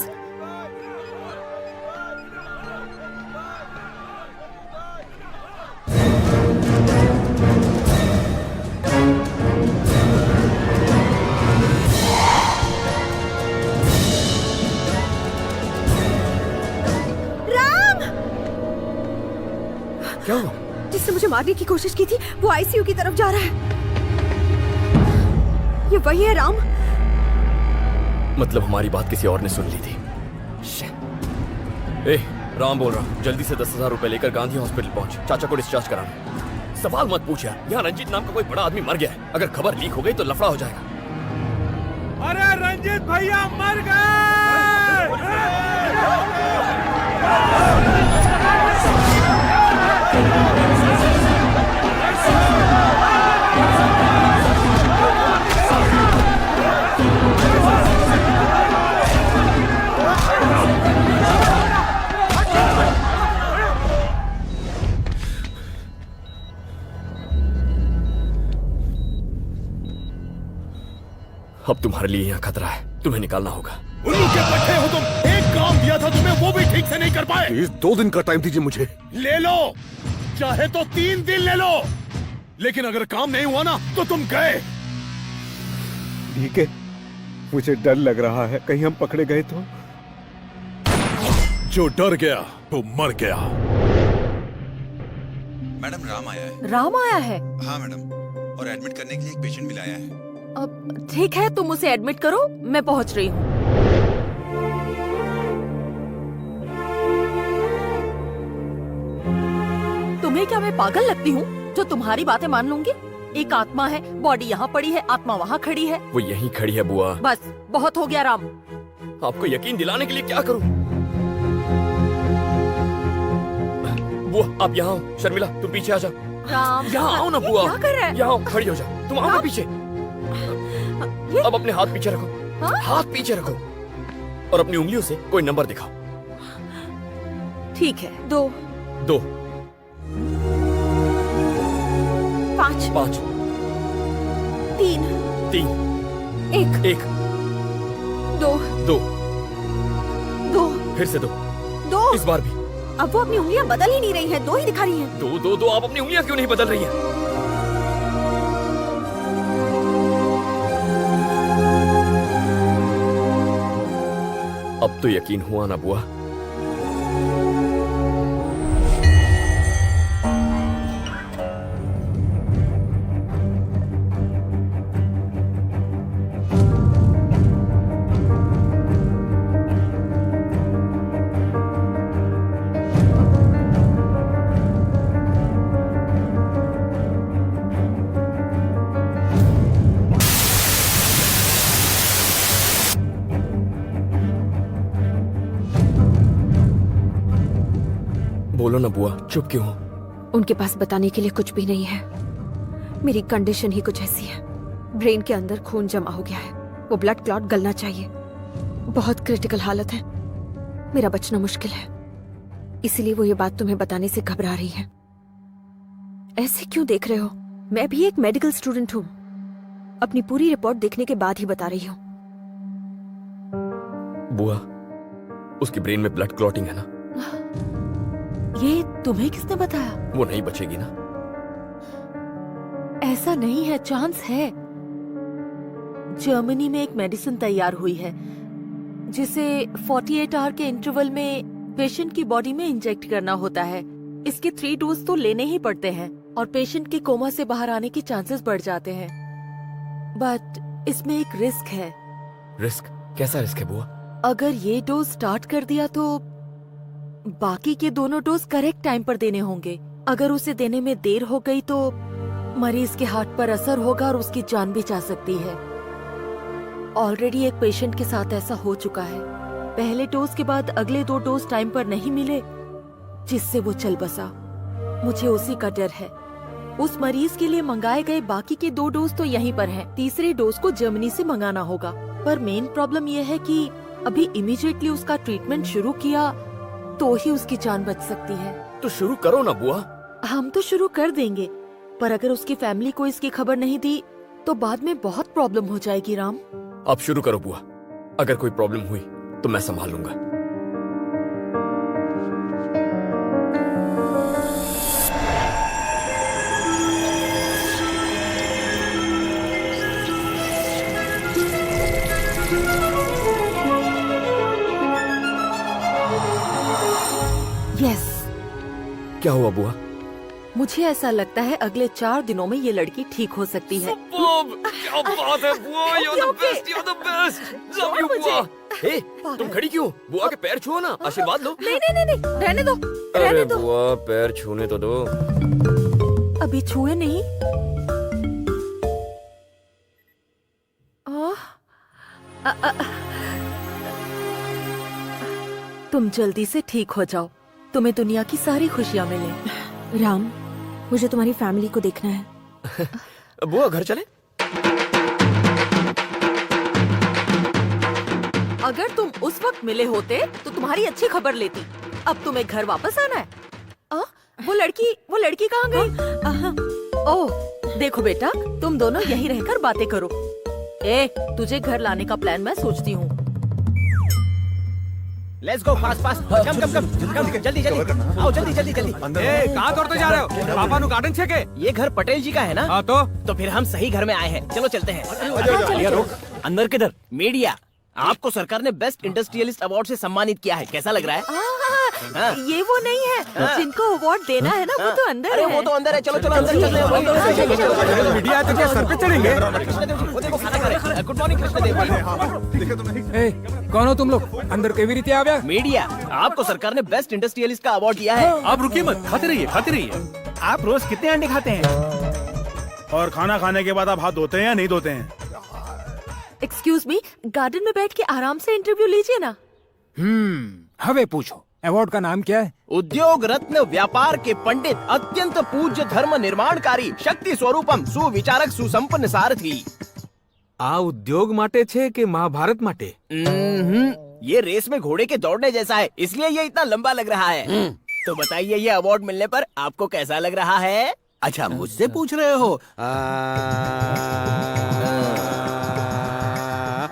क्या हुआ? जिसने मुझे मारने की कोशिश की थी वो आईसीयू की तरफ जा रहा है। ये वही है राम? मतलब हमारी बात किसी और ने सुन ली थी। ए, राम बोल रहा हूँ, जल्दी से 10,000 रुपए लेकर गांधी हॉस्पिटल पहुंच, चाचा को डिस्चार्ज कराना। सवाल मत पूछ यार, यहाँ रंजीत नाम का कोई बड़ा आदमी मर गया है। अगर खबर लीक हो गई तो लफड़ा हो जाएगा। अरे रंजीत भैया मर गए। अब तुम्हारे लिए यहाँ खतरा है, तुम्हें निकालना होगा। उल्लू के पट्टे हो तुम। एक काम दिया था तुम्हें, वो भी ठीक से नहीं कर पाए। प्लीज 2 दिन का टाइम दीजिए मुझे। ले लो, चाहे तो 3 दिन ले लो, लेकिन अगर काम नहीं हुआ ना तो तुम गए। ठीक है, मुझे डर लग रहा है कहीं हम पकड़े गए तो। जो डर गया वो मर गया। मैडम राम आया है। राम आया है? हाँ मैडम, और एडमिट करने के लिए एक पेशेंट भी लाया है। अब ठीक है, तुम उसे एडमिट करो, मैं पहुंच रही हूँ। तुम्हें क्या मैं पागल लगती हूँ जो तुम्हारी बातें मान लूंगी? एक आत्मा है, बॉडी यहाँ पड़ी है, आत्मा वहाँ खड़ी है। वो यहीं खड़ी है बुआ। बस बहुत हो गया राम। आपको यकीन दिलाने के लिए क्या करूं? बुआ आप यहाँ आओ। शर्मिला तुम पीछे आ जाओ। राम यहाँ आओ ना बुआ। क्या कर रहा है? यहाँ आओ, खड़ी हो जाओ। तुम आओ ना पीछे। अब अपने हाथ पीछे रखो। हाँ? हाथ पीछे रखो और अपनी उंगलियों से कोई नंबर दिखाओ। ठीक है। 2 2 5 5 3 3 1 1 2 2 2 फिर से 2 2। इस बार भी। अब वो अपनी उंगलियां बदल ही नहीं रही है, 2 ही दिखा रही है। 2 2 2। आप अपनी उंगलियां क्यों नहीं बदल रही हैं? अब तो यकीन हुआ ना बुआ? बोलो ना बुआ, चुप क्यों हो? उनके पास बताने के लिए कुछ भी नहीं है। मेरी कंडीशन ही कुछ ऐसी है। ब्रेन के अंदर खून जमा हो गया है, वो ब्लड क्लॉट गलना चाहिए। बहुत क्रिटिकल हालत है, मेरा बचना मुश्किल है। इसीलिए वो ये बात तुम्हें बताने से घबरा रही है। ऐसे क्यों देख रहे हो? मैं भी एक मेडिकल स्टूडेंट हूँ। अपनी पूरी रिपोर्ट देखने के बाद ही बता रही हूँ। बुआ, उसकी ब्रेन में ब्लड क्लॉटिंग है ना? ये तुम्हें किसने बताया? वो नहीं बचेगी ना? ऐसा नहीं है, चांस है। जर्मनी में एक मेडिसिन तैयार हुई है जिसे 48 आवर के इंटरवल में पेशेंट की बॉडी में इंजेक्ट करना होता है। इसके 3 डोज तो लेने ही पड़ते हैं और पेशेंट के कोमा से बाहर आने के चांसेस बढ़ जाते हैं। बट इसमें एक रिस्क है। रिस्क? कैसा रिस्क है बुआ? अगर ये डोज स्टार्ट कर दिया तो बाकी के दोनों डोज करेक्ट टाइम पर देने होंगे। अगर उसे देने में देर हो गई तो मरीज के हार्ट पर असर होगा और उसकी जान भी जा सकती है। ऑलरेडी एक पेशेंट के साथ ऐसा हो चुका है। पहले डोज के बाद अगले 2 डोज टाइम पर नहीं मिले, जिससे वो चल बसा। मुझे उसी का डर है। उस मरीज के लिए मंगाए गए बाकी के 2 डोज तो यहीं पर हैं। तीसरे डोज को जर्मनी से मंगाना होगा। पर मेन प्रॉब्लम यह है कि अभी इमीडिएटली उसका ट्रीटमेंट शुरू किया तो ही उसकी जान बच सकती है। तो शुरू करो ना बुआ। हम तो शुरू कर देंगे, पर अगर उसकी फैमिली को इसकी खबर नहीं दी तो बाद में बहुत प्रॉब्लम हो जाएगी राम। आप शुरू करो बुआ, अगर कोई प्रॉब्लम हुई तो मैं संभाल लूंगा। यस। क्या हुआ बुआ? मुझे ऐसा लगता है अगले 4 दिनों में ये लड़की ठीक हो सकती है। क्या बात है बुआ, you're the best, you're the best, love you बुआ। हे, तुम खड़ी क्यों? बुआ के पैर छुओ ना, आशीर्वाद लो। नहीं नहीं नहीं, रहने दो, अरे रहने दो। बुआ पैर छूने तो दो। अभी छुए नहीं। तुम जल्दी से ठीक हो जाओ, तुम्हें दुनिया की सारी खुशियाँ मिले। राम, मुझे तुम्हारी फैमिली को देखना है। बुआ घर चले? अगर तुम उस वक्त मिले होते तो तुम्हारी अच्छी खबर लेती। अब तुम्हें घर वापस आना है। वो लड़की कहाँ गई? ओह देखो बेटा, तुम दोनों यहीं रहकर बातें करो। तुझे घर लाने का प्लान मैं सोचती हूँ। लेट्स गो फास्ट फास्ट, कम जल्दी आओ, जल्दी कहाँ दौड़ते जा रहे हो? पापा नु गार्डन छे के? ये घर पटेल जी का है ना? हाँ तो फिर हम सही घर में आए हैं, चलो चलते हैं। अंदर किधर? मीडिया, आपको सरकार ने बेस्ट इंडस्ट्रियलिस्ट अवार्ड से सम्मानित किया है, कैसा लग रहा है? ये वो नहीं है जिनको अवार्ड देना है ना, वो तो अंदर अरे है। वो तो अंदर है, चलो अंदर चलते हैं। मीडिया तो क्या सर पे चढ़ेंगे? Good morning Krishnadeva. कौन हो तुम लोग? अंदर केवी रीति आ गया? मीडिया, आपको सरकार ने बेस्ट इंडस्ट्रियलिस्ट का अवार्ड दिया है। आप रुकिए मत, खाते रहिए। आप रोज कितने अंडे खाते हैं? और खाना खाने के बाद आप हाथ धोते हैं या नहीं धोते हैं? एक्सक्यूज मी, गार्डन में बैठ के आराम से इंटरव्यू लीजिए ना। हवे पूछो, अवार्ड का नाम क्या है? उद्योग रत्न, व्यापार के पंडित, अत्यंत पूज्य धर्म निर्माणकारी, शक्ति स्वरूपम, सुविचारक, सुसंपन्न सारथी। आ उद्योग माटे छे के महाभारत माटे? ये रेस में घोड़े के दौड़ने जैसा है, इसलिए ये इतना लंबा लग रहा है। तो बताइए, ये अवार्ड मिलने पर आपको कैसा लग रहा है? अच्छा, मुझसे पूछ रहे हो?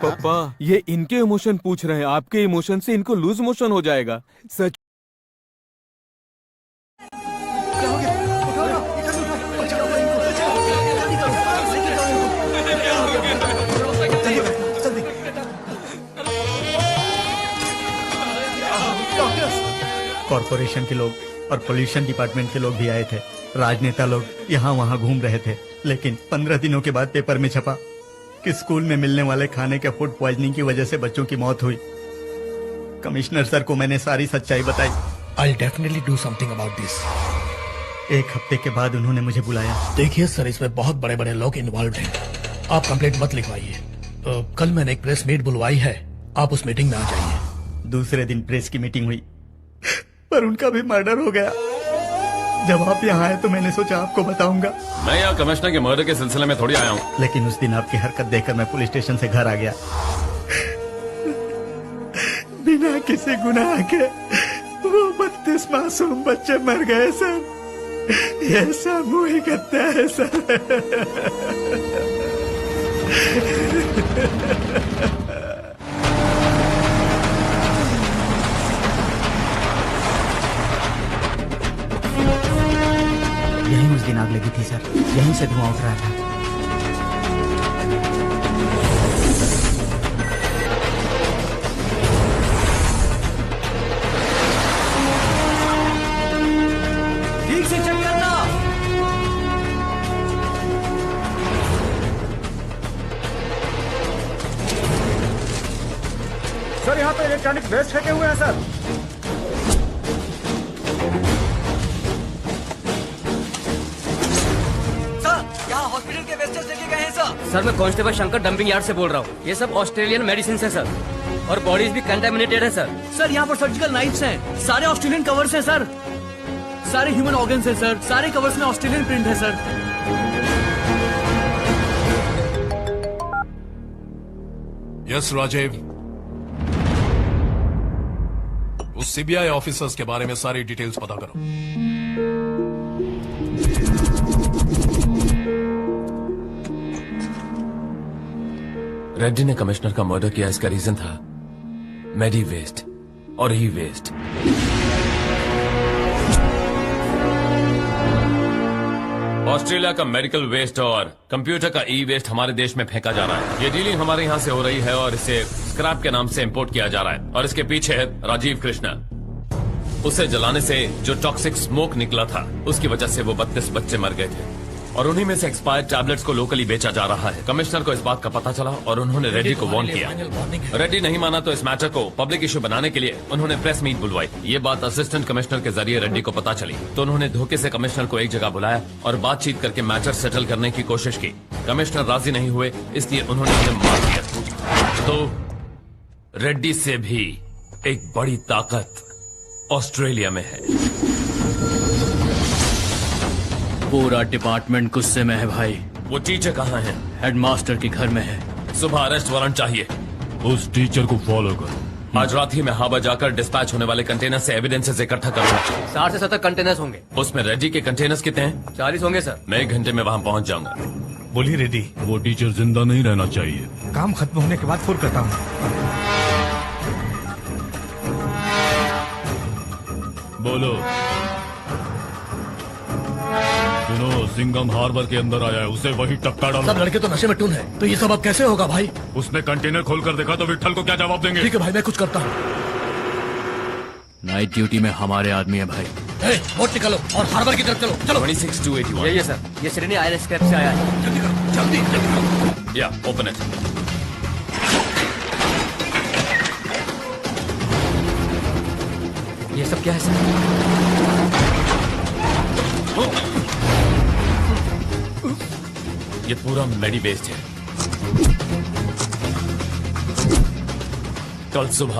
पापा, ये इनके इमोशन पूछ रहे हैं, आपके इमोशन से इनको लूज मोशन हो जाएगा। सच कॉर्पोरेशन के लोग और पोल्यूशन डिपार्टमेंट के लोग भी आए थे। राजनेता लोग यहाँ वहाँ घूम रहे थे, लेकिन 15 दिनों के बाद पेपर में छपा कि स्कूल में मिलने वाले खाने के फूड पॉइजनिंग की वजह से बच्चों की मौत हुई। कमिश्नर सर को मैंने सारी सच्चाई बताई। I'll definitely do something about this. 1 हफ्ते के बाद उन्होंने मुझे बुलाया। देखिए सर, इसमें बहुत बड़े बड़े लोग इन्वॉल्व हैं। आप कंप्लेंट मत लिखवाइए। कल मैंने एक प्रेस मीट बुलवाई है, आप उस मीटिंग में आ जाइए। दूसरे दिन प्रेस की मीटिंग हुई, पर उनका भी मर्डर हो गया। जब आप यहाँ आए तो मैंने सोचा आपको बताऊंगा। मैं यहाँ कमिश्नर के मर्डर के सिलसिले में थोड़ी आया हूँ। लेकिन उस दिन आपकी हरकत देखकर मैं पुलिस स्टेशन से घर आ गया। बिना किसी गुनाह के वो 32 मासूम बच्चे मर गए सर। ये सामूहिक हत्या है सर। यहीं उस दिन आग लगी थी सर, यहीं से धुआं उठ रहा था। ठीक से चेक करना। सर, यहाँ पे इलेक्ट्रॉनिक वेस्ट फेंके हुए हैं सर। हॉस्पिटल के वेस्टेज लेके गए हैं सर। सर, मैं कांस्टेबल शंकर डंपिंग यार्ड से बोल रहा हूँ। ये सब ऑस्ट्रेलियन मेडिसिन है सर, और बॉडीज भी कंटामिनेटेड है सर। सर, यहाँ पर सर्जिकल नाइफ्स हैं, सारे ऑस्ट्रेलियन कवर्स हैं सर, सारे ह्यूमन ऑर्गन्स हैं सर, सारे कवर्स में ऑस्ट्रेलियन प्रिंट है सर। यस राजीव, उस सीबीआई ऑफिसर्स के बारे में सारी डिटेल्स पता करो। रेड्डी ने कमिश्नर का मर्डर किया, इसका रीजन था मेडी वेस्ट और ई वेस्ट। ऑस्ट्रेलिया का मेडिकल वेस्ट और कंप्यूटर का ई वेस्ट हमारे देश में फेंका जा रहा है। ये डीलिंग हमारे यहाँ से हो रही है और इसे स्क्रैप के नाम से इंपोर्ट किया जा रहा है। और इसके पीछे है राजीव कृष्णा। उसे जलाने से जो टॉक्सिक स्मोक निकला था उसकी वजह से वो 32 बच्चे मर गए थे और उन्हीं में से एक्सपायर्ड टैबलेट्स को लोकली बेचा जा रहा है। कमिश्नर को इस बात का पता चला और उन्होंने रेड्डी को वार्न किया। रेड्डी नहीं माना तो इस मैटर को पब्लिक इशू बनाने के लिए उन्होंने प्रेस मीट बुलवाई। ये बात असिस्टेंट कमिश्नर के जरिए रेड्डी को पता चली तो उन्होंने धोखे से कमिश्नर को एक जगह बुलाया और बातचीत करके मैटर सेटल करने की कोशिश की। कमिश्नर राजी नहीं हुए, इसलिए उन्होंने उन्हें मार दिया। तो रेड्डी से भी एक बड़ी ताकत ऑस्ट्रेलिया में है। पूरा डिपार्टमेंट गुस्से में है भाई। वो टीचर कहाँ है? हेडमास्टर के घर में है। सुबह अरेस्ट वारंट चाहिए। उस टीचर को फॉलो कर। आज रात ही में हाबा जाकर डिस्पैच होने वाले कंटेनर से एविडेंसेस इकट्ठा करूंगा। 60 से 70 कंटेनर्स होंगे। उसमें रेड्डी के कंटेनर्स कितने हैं? 40 होंगे सर। मैं 1 घंटे में वहाँ पहुँच जाऊंगा। बोलिए रेड्डी। वो टीचर जिंदा नहीं रहना चाहिए। काम खत्म होने के बाद फोन करता हूँ। बोलो। सुनो, सिंगम हार्बर के अंदर आया है, उसे वही टक्का डालो। सब लड़के तो नशे में टून है, तो ये सब अब कैसे होगा भाई? उसने कंटेनर खोलकर देखा तो विट्ठल को क्या जवाब देंगे? ठीक है भाई, मैं कुछ करता हूँ। नाइट ड्यूटी में हमारे आदमी है भाई। बोट निकालो और हार्बर की तरफ चलो। चलो 26281। ये सर, ये सिडनी आयरन स्क्रैप से आया है। जल्दी करो, जल्दी करो। या ओपन इट। ये सब क्या है सर? ये पूरा मेडी वेस्ट है। कल सुबह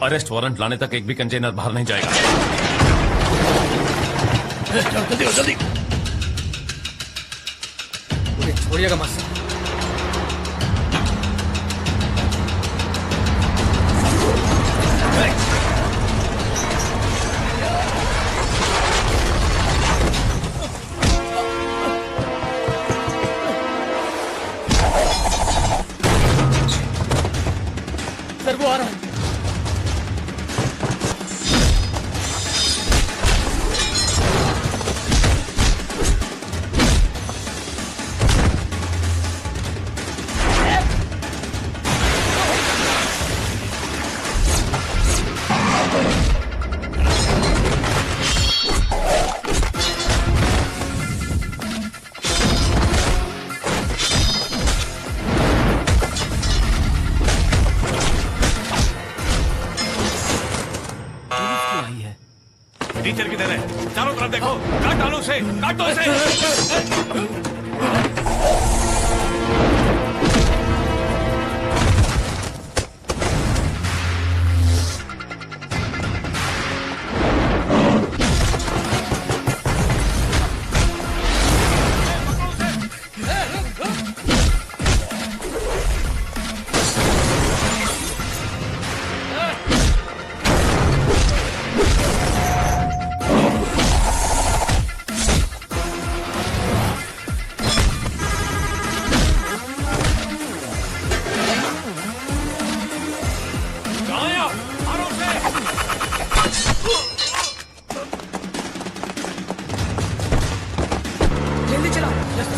अरेस्ट वारंट लाने तक एक भी कंटेनर बाहर नहीं जाएगा। जल्दी हो, जल्दी। छोड़िएगा मत सर। सर वो आ रहा है। टीचर किधर है? चारों तरफ देखो, काट डालो उसे, काट दो उसे।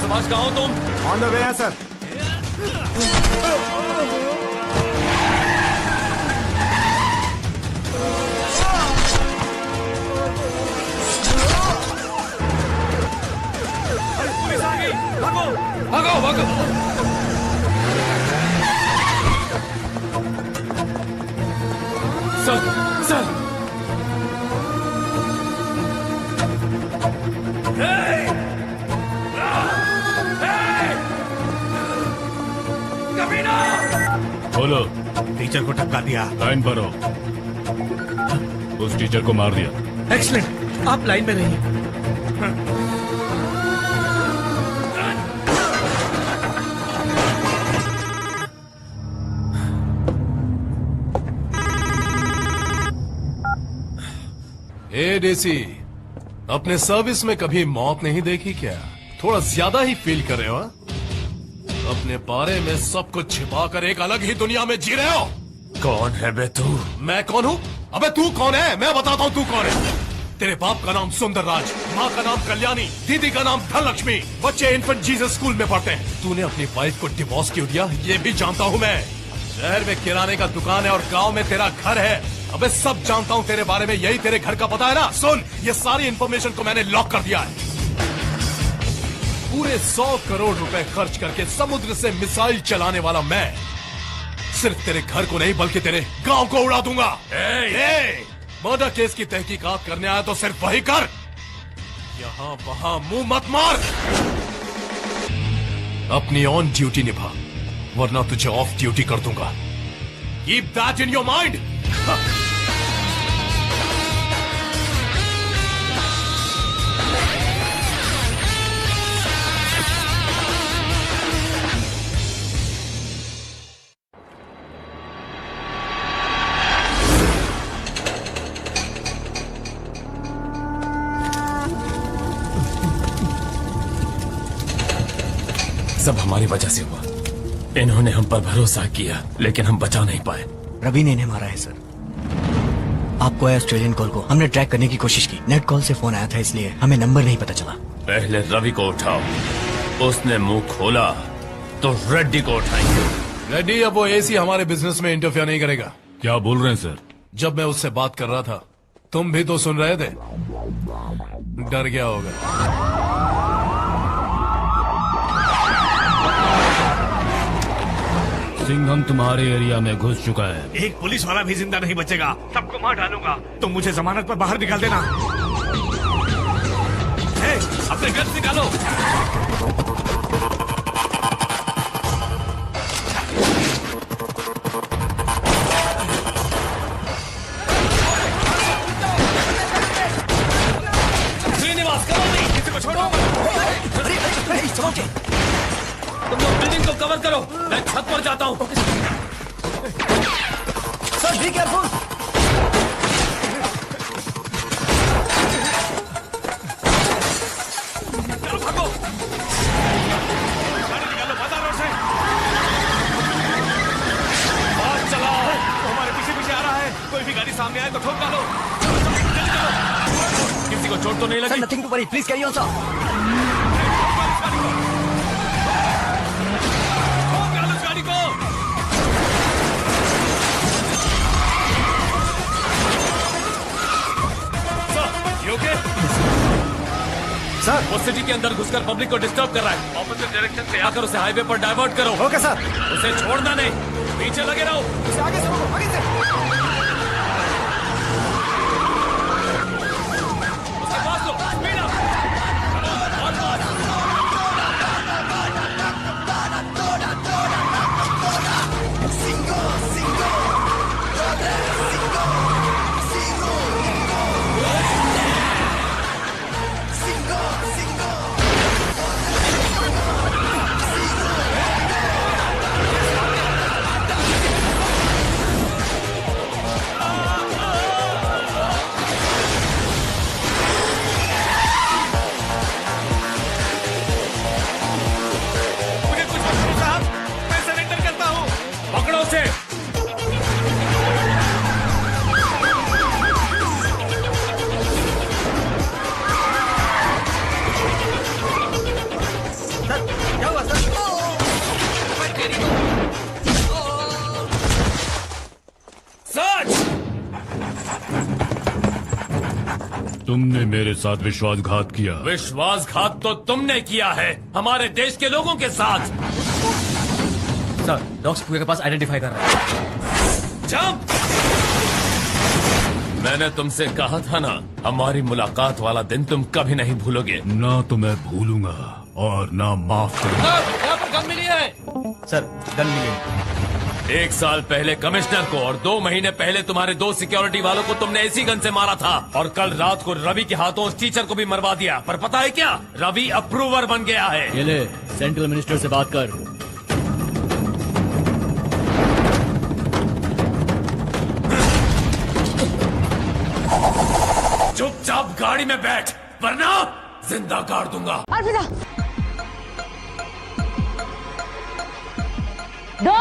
समाज कहाँ हो तुम? ऑन द वे है सर। पुलिस आ गई, भागो, भागो, भागो। Sir, sir. बोलो। टीचर को टपका दिया। लाइन पर हो। उस टीचर को मार दिया। एक्सीलेंट, आप लाइन में रहिए। एडीसी, अपने सर्विस में कभी मौत नहीं देखी क्या? थोड़ा ज्यादा ही फील कर रहे हो? अपने बारे में सब कुछ छिपाकर एक अलग ही दुनिया में जी रहे हो। कौन है बे तू? मैं कौन हूँ? अबे तू कौन है? मैं बताता हूँ तू कौन है। तेरे बाप का नाम सुंदरराज, माँ का नाम कल्याणी, दीदी का नाम धनलक्ष्मी, बच्चे इन्फेंट जीसस स्कूल में पढ़ते हैं। तूने अपनी वाइफ को डिवोर्स क्यों दिया ये भी जानता हूँ मैं। शहर में किराने का दुकान है और गांव में तेरा घर है। अबे सब जानता हूँ तेरे बारे में, यही तेरे घर का पता है ना। सुन, ये सारी इन्फॉर्मेशन को मैंने लॉक कर दिया है। पूरे 100 करोड़ रुपए खर्च करके समुद्र से मिसाइल चलाने वाला मैं सिर्फ तेरे घर को नहीं बल्कि तेरे गांव को उड़ा दूंगा। मर्डर केस की तहकीकात करने आया तो सिर्फ वही कर, यहाँ वहाँ मुंह मत मार। अपनी ऑन ड्यूटी निभा वरना तुझे ऑफ ड्यूटी कर दूंगा। Keep that in your mind. सब हमारी वजह से हुआ। इन्होंने हम पर भरोसा किया लेकिन हम बचा नहीं पाए। रवि ने इन्हें मारा है सर। आपको आया ऑस्ट्रेलियन कॉल को हमने ट्रैक करने की कोशिश की। नेट कॉल से फोन आया था इसलिए हमें नंबर नहीं पता चला। पहले रवि को उठाओ। उसने मुंह खोला तो रेड्डी को उठाएंगे। रेड्डी अब वो एसी हमारे बिजनेस में इंटरफेयर नहीं करेगा। क्या बोल रहे हैं सर? जब मैं उससे बात कर रहा था तुम भी तो सुन रहे थे। डर गया होगा। सिंघम तुम्हारे एरिया में घुस चुका है। एक पुलिस वाला भी जिंदा नहीं बचेगा। सबको मार डालूंगा। तुम मुझे जमानत पर बाहर निकाल देना। अपने गन निकालो। श्रीनिवास कमानी, किसी को छोड़ो। तुम लोग बिल्डिंग को कवर करो, मैं छत पर जाता हूँ। Sir be careful. चलो भागो। गाड़ी निकालो बाजार रोड से। बात चलाओ। वो हमारे पीछे पीछे आ रहा है। कोई भी गाड़ी सामने आए तो ठोक डालो। किसी को चोट तो नहीं लगी? Nothing to worry, please carry on sir. Sir वो सिटी के अंदर घुसकर पब्लिक को डिस्टर्ब कर रहा है। ऑपोजिट डायरेक्शन से आकर उसे हाईवे पर डाइवर्ट करो। Okay sir. उसे छोड़ना नहीं, पीछे लगे रहो। उसे आगे से रोको, आगे से। उसके पास लो, स्पीड अप। तुमने मेरे साथ विश्वासघात किया। विश्वासघात तो तुमने किया है हमारे देश के लोगों के साथ। सर डॉग्स के पास आइडेंटिफाई कर रहा है। जंप। मैंने तुमसे कहा था ना, हमारी मुलाकात वाला दिन तुम कभी नहीं भूलोगे। ना तो मैं भूलूंगा और ना माफ करूंगा। यहाँ पर गन मिली है। सर गन मिली है। 1 साल पहले कमिश्नर को और 2 महीने पहले तुम्हारे 2 सिक्योरिटी वालों को तुमने इसी गन से मारा था। और कल रात को रवि के हाथों उस टीचर को भी मरवा दिया। पर पता है क्या, रवि अप्रूवर बन गया है। ये ले, सेंट्रल मिनिस्टर से बात कर। चुपचाप गाड़ी में बैठ वरना जिंदा गाड़ दूंगा। अलविदा। दो।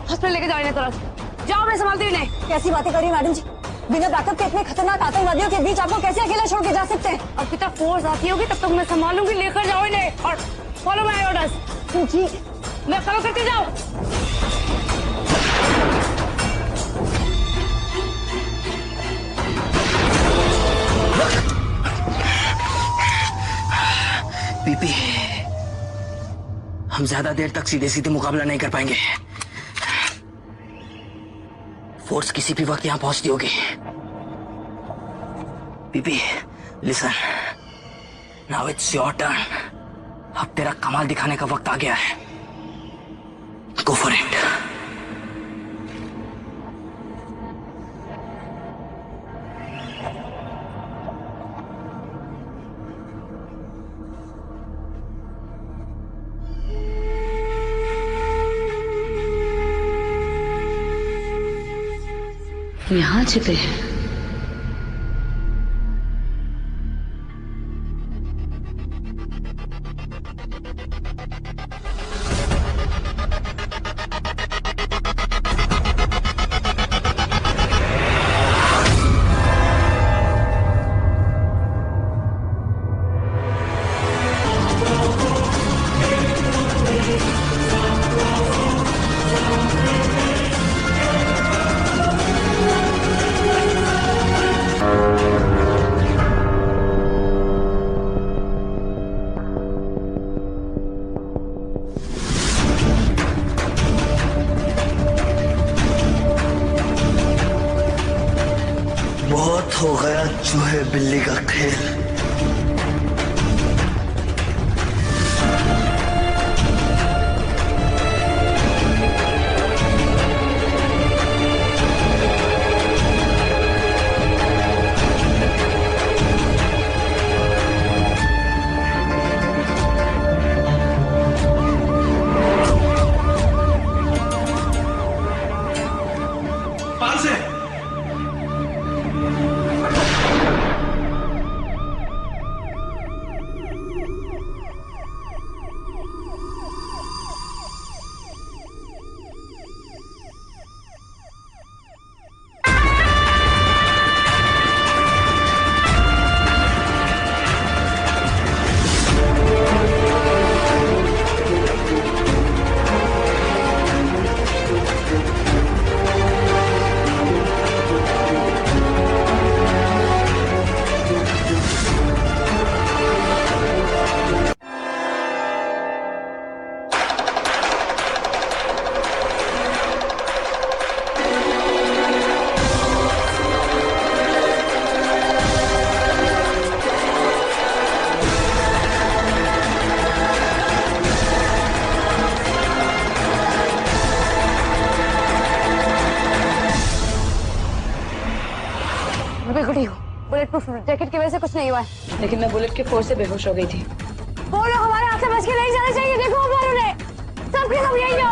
हॉस्पिटल लेके जाओ इन्हें तुरंत। जाओ, मैं संभालती हूँ इन्हें। कैसी बातें कर रही मैडम जी? बिना बैकअप के इतने खतरनाक आतंकवादियों के बीच आपको कैसे अकेला छोड़ के जा सकते हैं? अब पिता फोर्स आती होगी तब तक मैं संभालूंगी। लेकर जाओ इन्हें और फॉलो माय ऑर्डर्स। जी मैं फॉलो करती जाओ। पीपी, हम ज्यादा देर तक सीधे सीधे मुकाबला नहीं कर पाएंगे। फोर्स किसी भी वक्त यहाँ पहुंचती होगी। PP, listen, now it's your turn. अब तेरा कमाल दिखाने का वक्त आ गया है। Go for it. यहाँ छिपे हैं। बहुत हो गया चूहे बिल्ली का खेल। बुलेट प्रूफ जैकेट की वजह से कुछ नहीं हुआ है, लेकिन मैं बुलेट के फोर्स से बेहोश हो गई थी। वो लोग हमारे हाथ से बच के नहीं जाना चाहिए। देखो हमारे उन्हें सबके सब यही हो।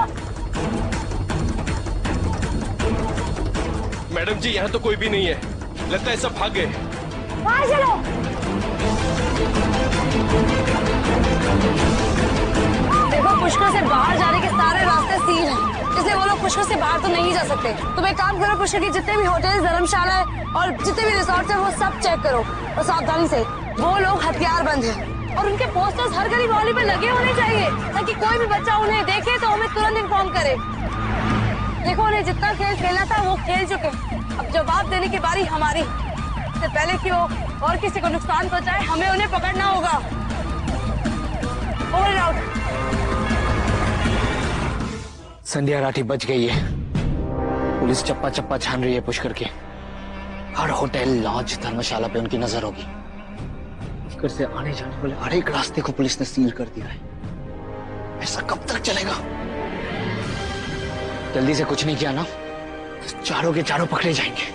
मैडम जी, यहाँ तो कोई भी नहीं है। लगता है सब भाग गए। बाहर चलो। देखो, पुष्कर से बाहर जाने के सारे रास्ते सील हैं, इसलिए वो लोग पुष्कर से बाहर तो नहीं जा सकते। तुम एक काम करो, पुष्कर की जितने भी होटल, धर्मशाला है और जितने भी रिसोर्ट है वो सब चेक करो और सावधानी से। वो लोग हथियार बंद हैं और उनके पोस्टर्स हर गली मोहल्ले में लगे होने चाहिए ताकि कोई भी बच्चा उन्हें देखे तो हमें तुरंत इन्फॉर्म करे। देखो, उन्हें जितना खेल खेलना था वो खेल चुके, अब जवाब देने की बारी हमारी। इससे पहले कि वो और किसी को नुकसान पहुंचाए, हमें उन्हें पकड़ना होगा। Over and out. Sandhya Rathi बच गई है। पुलिस चप्पा चप्पा छान रही है पुष्कर के। हर होटल, लॉज, धर्मशाला पे उनकी नजर होगी। पुष्कर से आने जाने वाले हर एक रास्ते को पुलिस ने सील कर दिया है। ऐसा कब तक चलेगा? जल्दी से कुछ नहीं किया ना चारों के चारों पकड़े जाएंगे।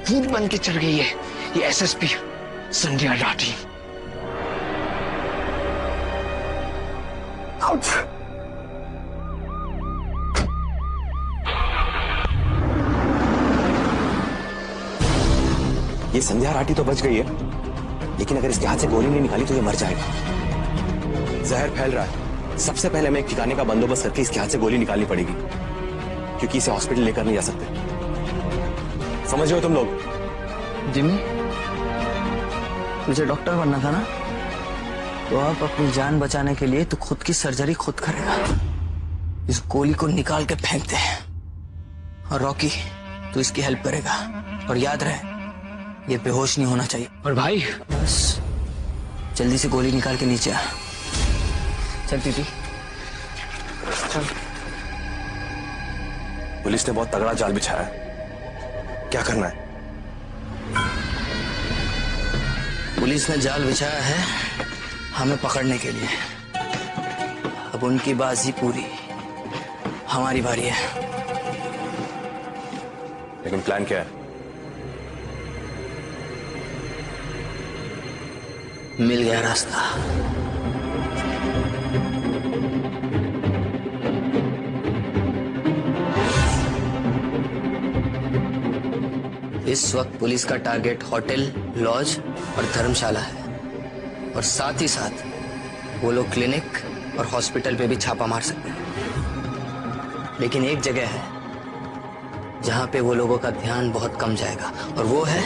भूत बन के चढ़ गई है ये एसएसपी संध्या राठी। आउट। ये संध्या राठी तो बच गई है, लेकिन अगर इसके हाथ से गोली नहीं निकाली तो ये मर जाएगा। जहर फैल रहा है। सबसे पहले हमें एक ठिकाने का बंदोबस्त करके इसके हाथ से गोली निकालनी पड़ेगी, क्योंकि इसे हॉस्पिटल लेकर नहीं जा सकते। समझ रहे हो तुम लोग? जिमी, तुझे डॉक्टर बनना था ना, तो आप अपनी जान बचाने के लिए तो खुद की सर्जरी खुद करेगा। इस गोली को निकाल के फेंक दे। और रॉकी, तू इसकी हेल्प करेगा। और याद रहे, ये बेहोश नहीं होना चाहिए। और भाई बस जल्दी से गोली निकाल के नीचे आ। चल पीपी, चल। पुलिस ने बहुत तगड़ा जाल बिछाया है, क्या करना है? पुलिस ने जाल बिछाया है हमें पकड़ने के लिए। अब उनकी बाजी पूरी, हमारी बारी है। लेकिन प्लान क्या है? मिल गया रास्ता। इस वक्त पुलिस का टारगेट होटल, लॉज और धर्मशाला है, और साथ ही साथ वो लोग क्लिनिक और हॉस्पिटल पे भी छापा मार सकते हैं। लेकिन एक जगह है जहां पे वो लोगों का ध्यान बहुत कम जाएगा, और वो है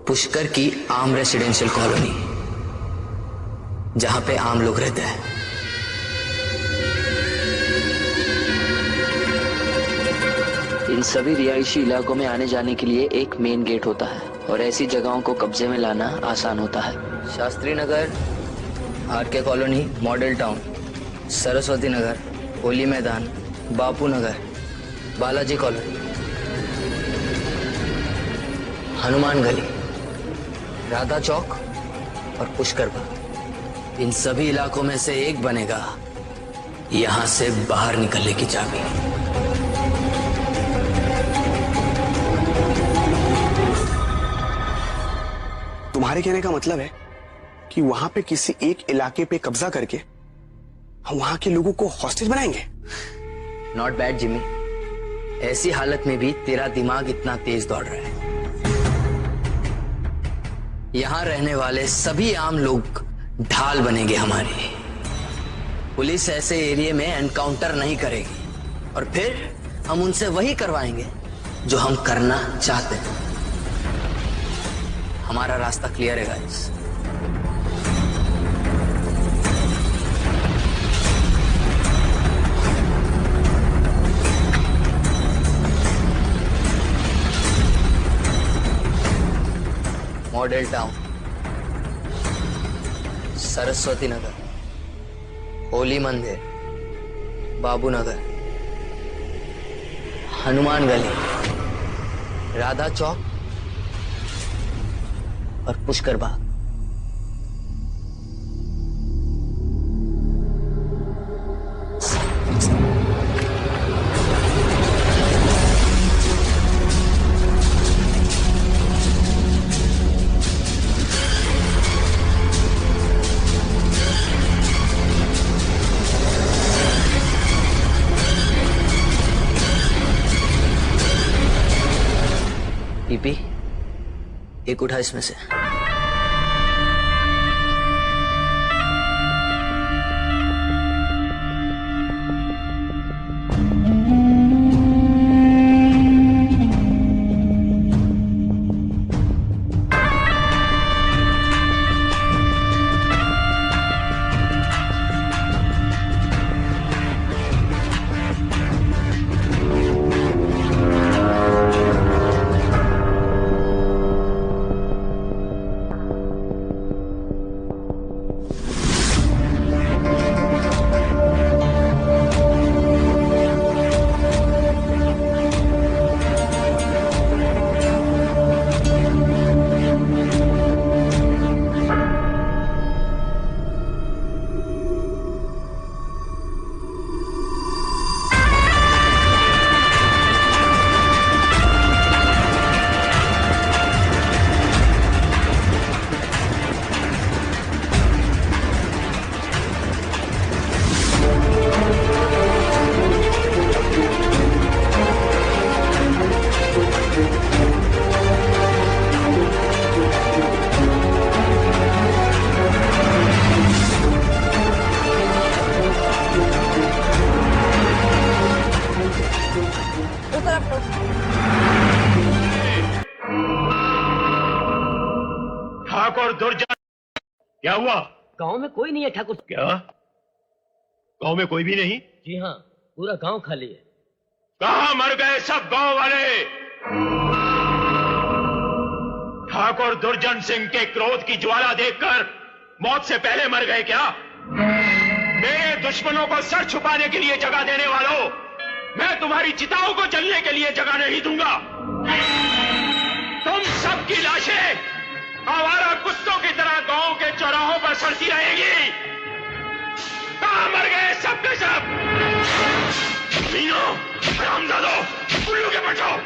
पुष्कर की आम रेसिडेंशियल कॉलोनी, जहां पे आम लोग रहते हैं। इन सभी रिहायशी इलाकों में आने जाने के लिए एक मेन गेट होता है, और ऐसी जगहों को कब्जे में लाना आसान होता है। Shastri Nagar, RK Colony, Model Town, Saraswati Nagar, Holi Maidan, Bapu Nagar, Balaji Colony, Hanuman Gali, Radha चौक और पुष्कर बाग। इन सभी इलाकों में से एक बनेगा यहां से बाहर निकलने की चाबी। तुम्हारे कहने का मतलब है कि वहां पे किसी एक इलाके पे कब्जा करके हम वहां के लोगों को हॉस्टेज बनाएंगे? Not bad Jimmy. ऐसी हालत में भी तेरा दिमाग इतना तेज दौड़ रहा है। यहां रहने वाले सभी आम लोग ढाल बनेंगे हमारे। पुलिस ऐसे एरिया में एनकाउंटर नहीं करेगी, और फिर हम उनसे वही करवाएंगे जो हम करना चाहते हैं। हमारा रास्ता क्लियर है guys. Model Town, Saraswati Nagar, Holi मंदिर, बाबू नगर, हनुमान गली, राधा चौक और पुष्कर बाग। पीपी, एक उठा इसमें से। क्या हुआ? गांव में कोई नहीं है ठाकुर। क्या गांव में कोई भी नहीं? जी हाँ, पूरा गांव खाली है। कहाँ मर गए सब गांव वाले? ठाकुर दुर्जन सिंह के क्रोध की ज्वाला देखकर मौत से पहले मर गए क्या? मेरे दुश्मनों को सर छुपाने के लिए जगह देने वालों, मैं तुम्हारी चिताओं को जलने के लिए जगह नहीं दूंगा। तुम सबकी लाशें आवारा कुत्तों की तरह गांव के चौराहों पर सड़ती रहेंगी। कहां मर गए सब के सब? मीनो, हरामजादो, उल्लू के बचाओ।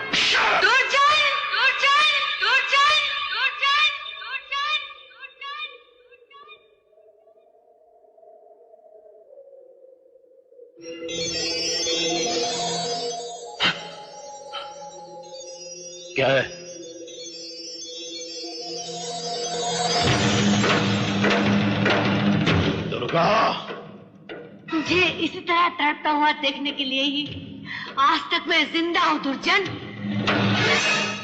क्या है? दुर्गा, मुझे इसी तरह तड़पता हुआ देखने के लिए ही आज तक मैं जिंदा हूँ दुर्जन।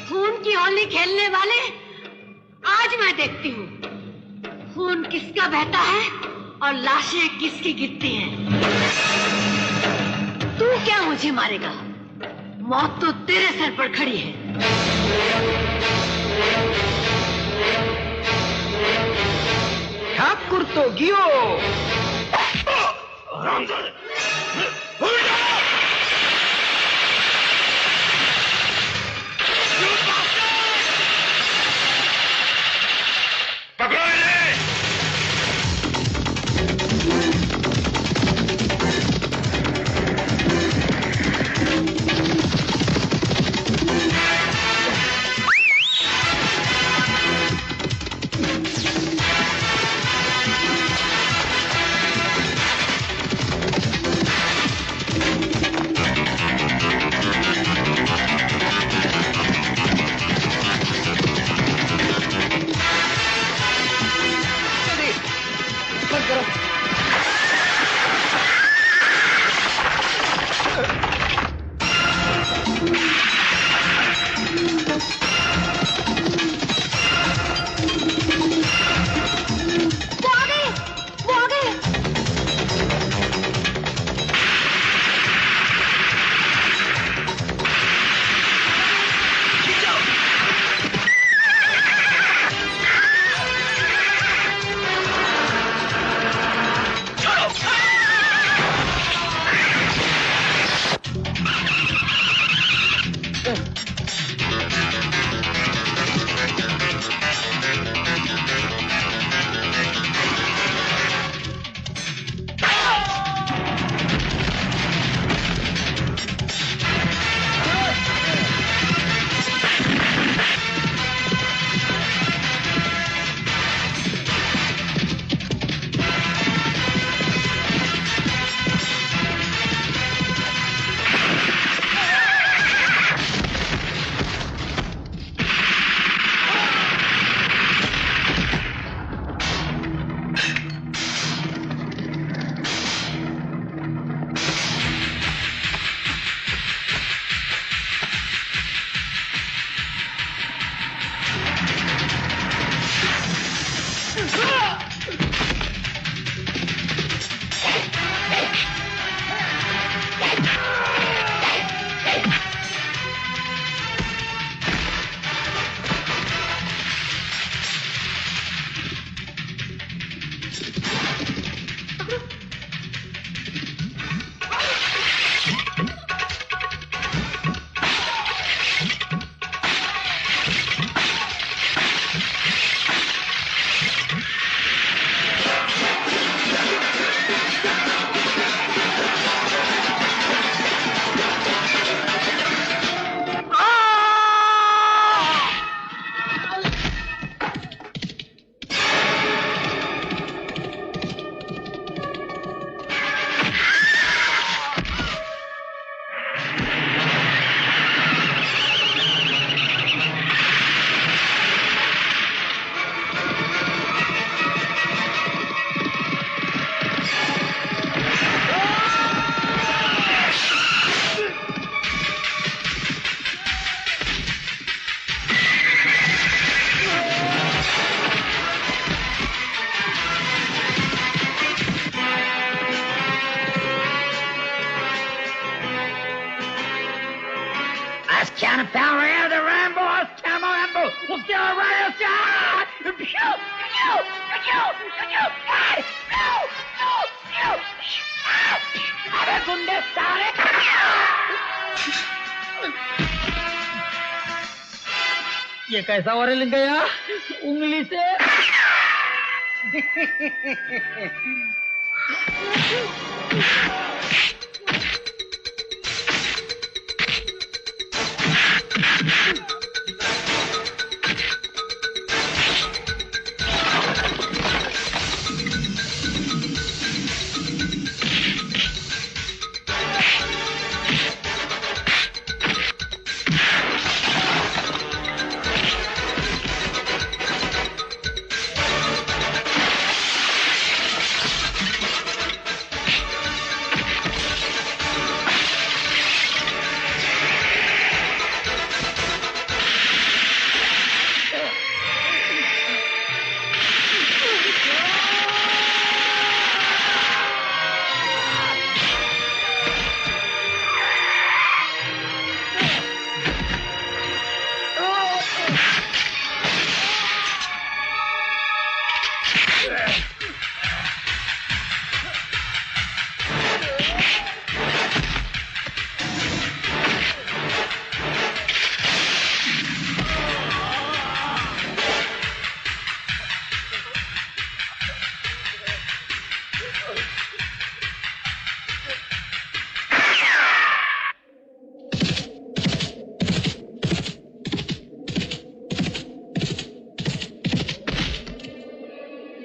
खून की होली खेलने वाले आज मैं देखती हूँ खून किसका बहता है और लाशें किसकी गिरती हैं। तू क्या मुझे मारेगा? मौत तो तेरे सर पर खड़ी है। ठाकुर तो गियो। पकड़ो इन्हें। उसके हमारे अरे गुंडे सारे ये कैसा वायरल गया उंगली से?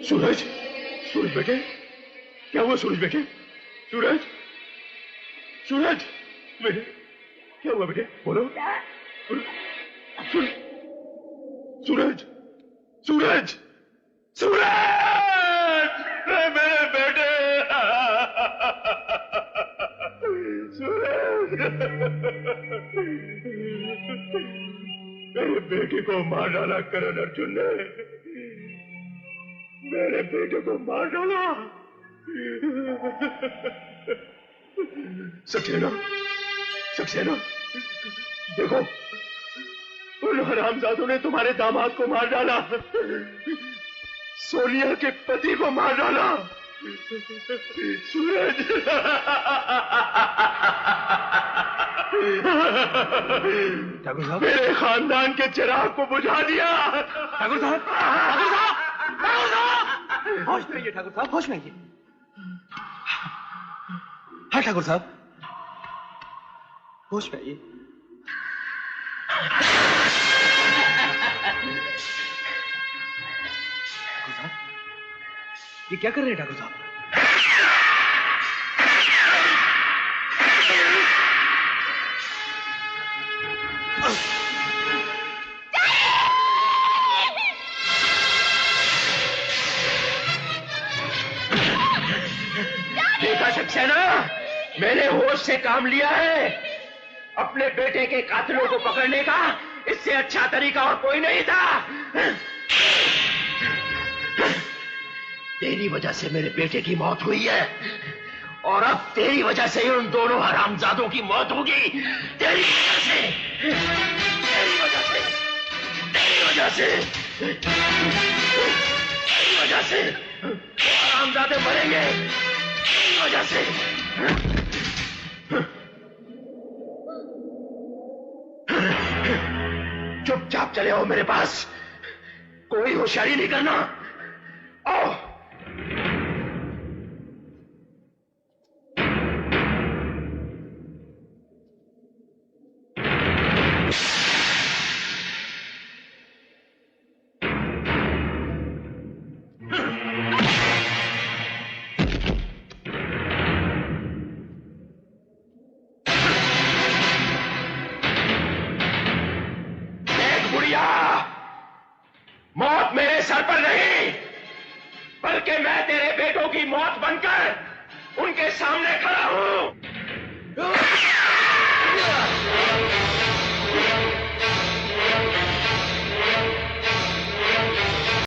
सूरज, सूरज बेटे, क्या हुआ सूरज बेटे? सूरज, सूरज बेटे, क्या हुआ बेटे? बोलो। सूरज, सूरज, सूरज, मेरे बेटे, सूरज, मेरे बेटे को मार डाला करण अर्जुन ने, मेरे बेटे को मार डाला। सक्सेना, सक्सेना, देखो उन हरामजादों ने तुम्हारे दामाद को मार डाला, सोनिया के पति को मार डाला। सूरज, ठाकुर साहब, मेरे खानदान के चिराग को बुझा दिया। ठाकुर साहब, ठाकुर साहब, होश में आइए ठाकुर साहब, होश में आइए। हाँ ठाकुर साहब, होश में आइए। ठाकुर साहब, ये क्या कर रहे हैं ठाकुर साहब? देखा सक्सेना, मैंने होश से काम लिया है। अपने बेटे के कातिलों को पकड़ने का इससे अच्छा तरीका और कोई नहीं था। तेरी वजह से मेरे बेटे की मौत हुई है और अब तेरी वजह से उन दोनों हरामजादों की मौत होगी। तेरी वजह से, तेरी वजह से, तेरी वजह से, तेरी वजह से वो हरामजादे मरेंगे, तेरी वजह से। चुपचाप चले आओ मेरे पास, कोई होशियारी नहीं करना। आओ। मौत मेरे सर पर नहीं, बल्कि मैं तेरे बेटों की मौत बनकर उनके सामने खड़ा हूं।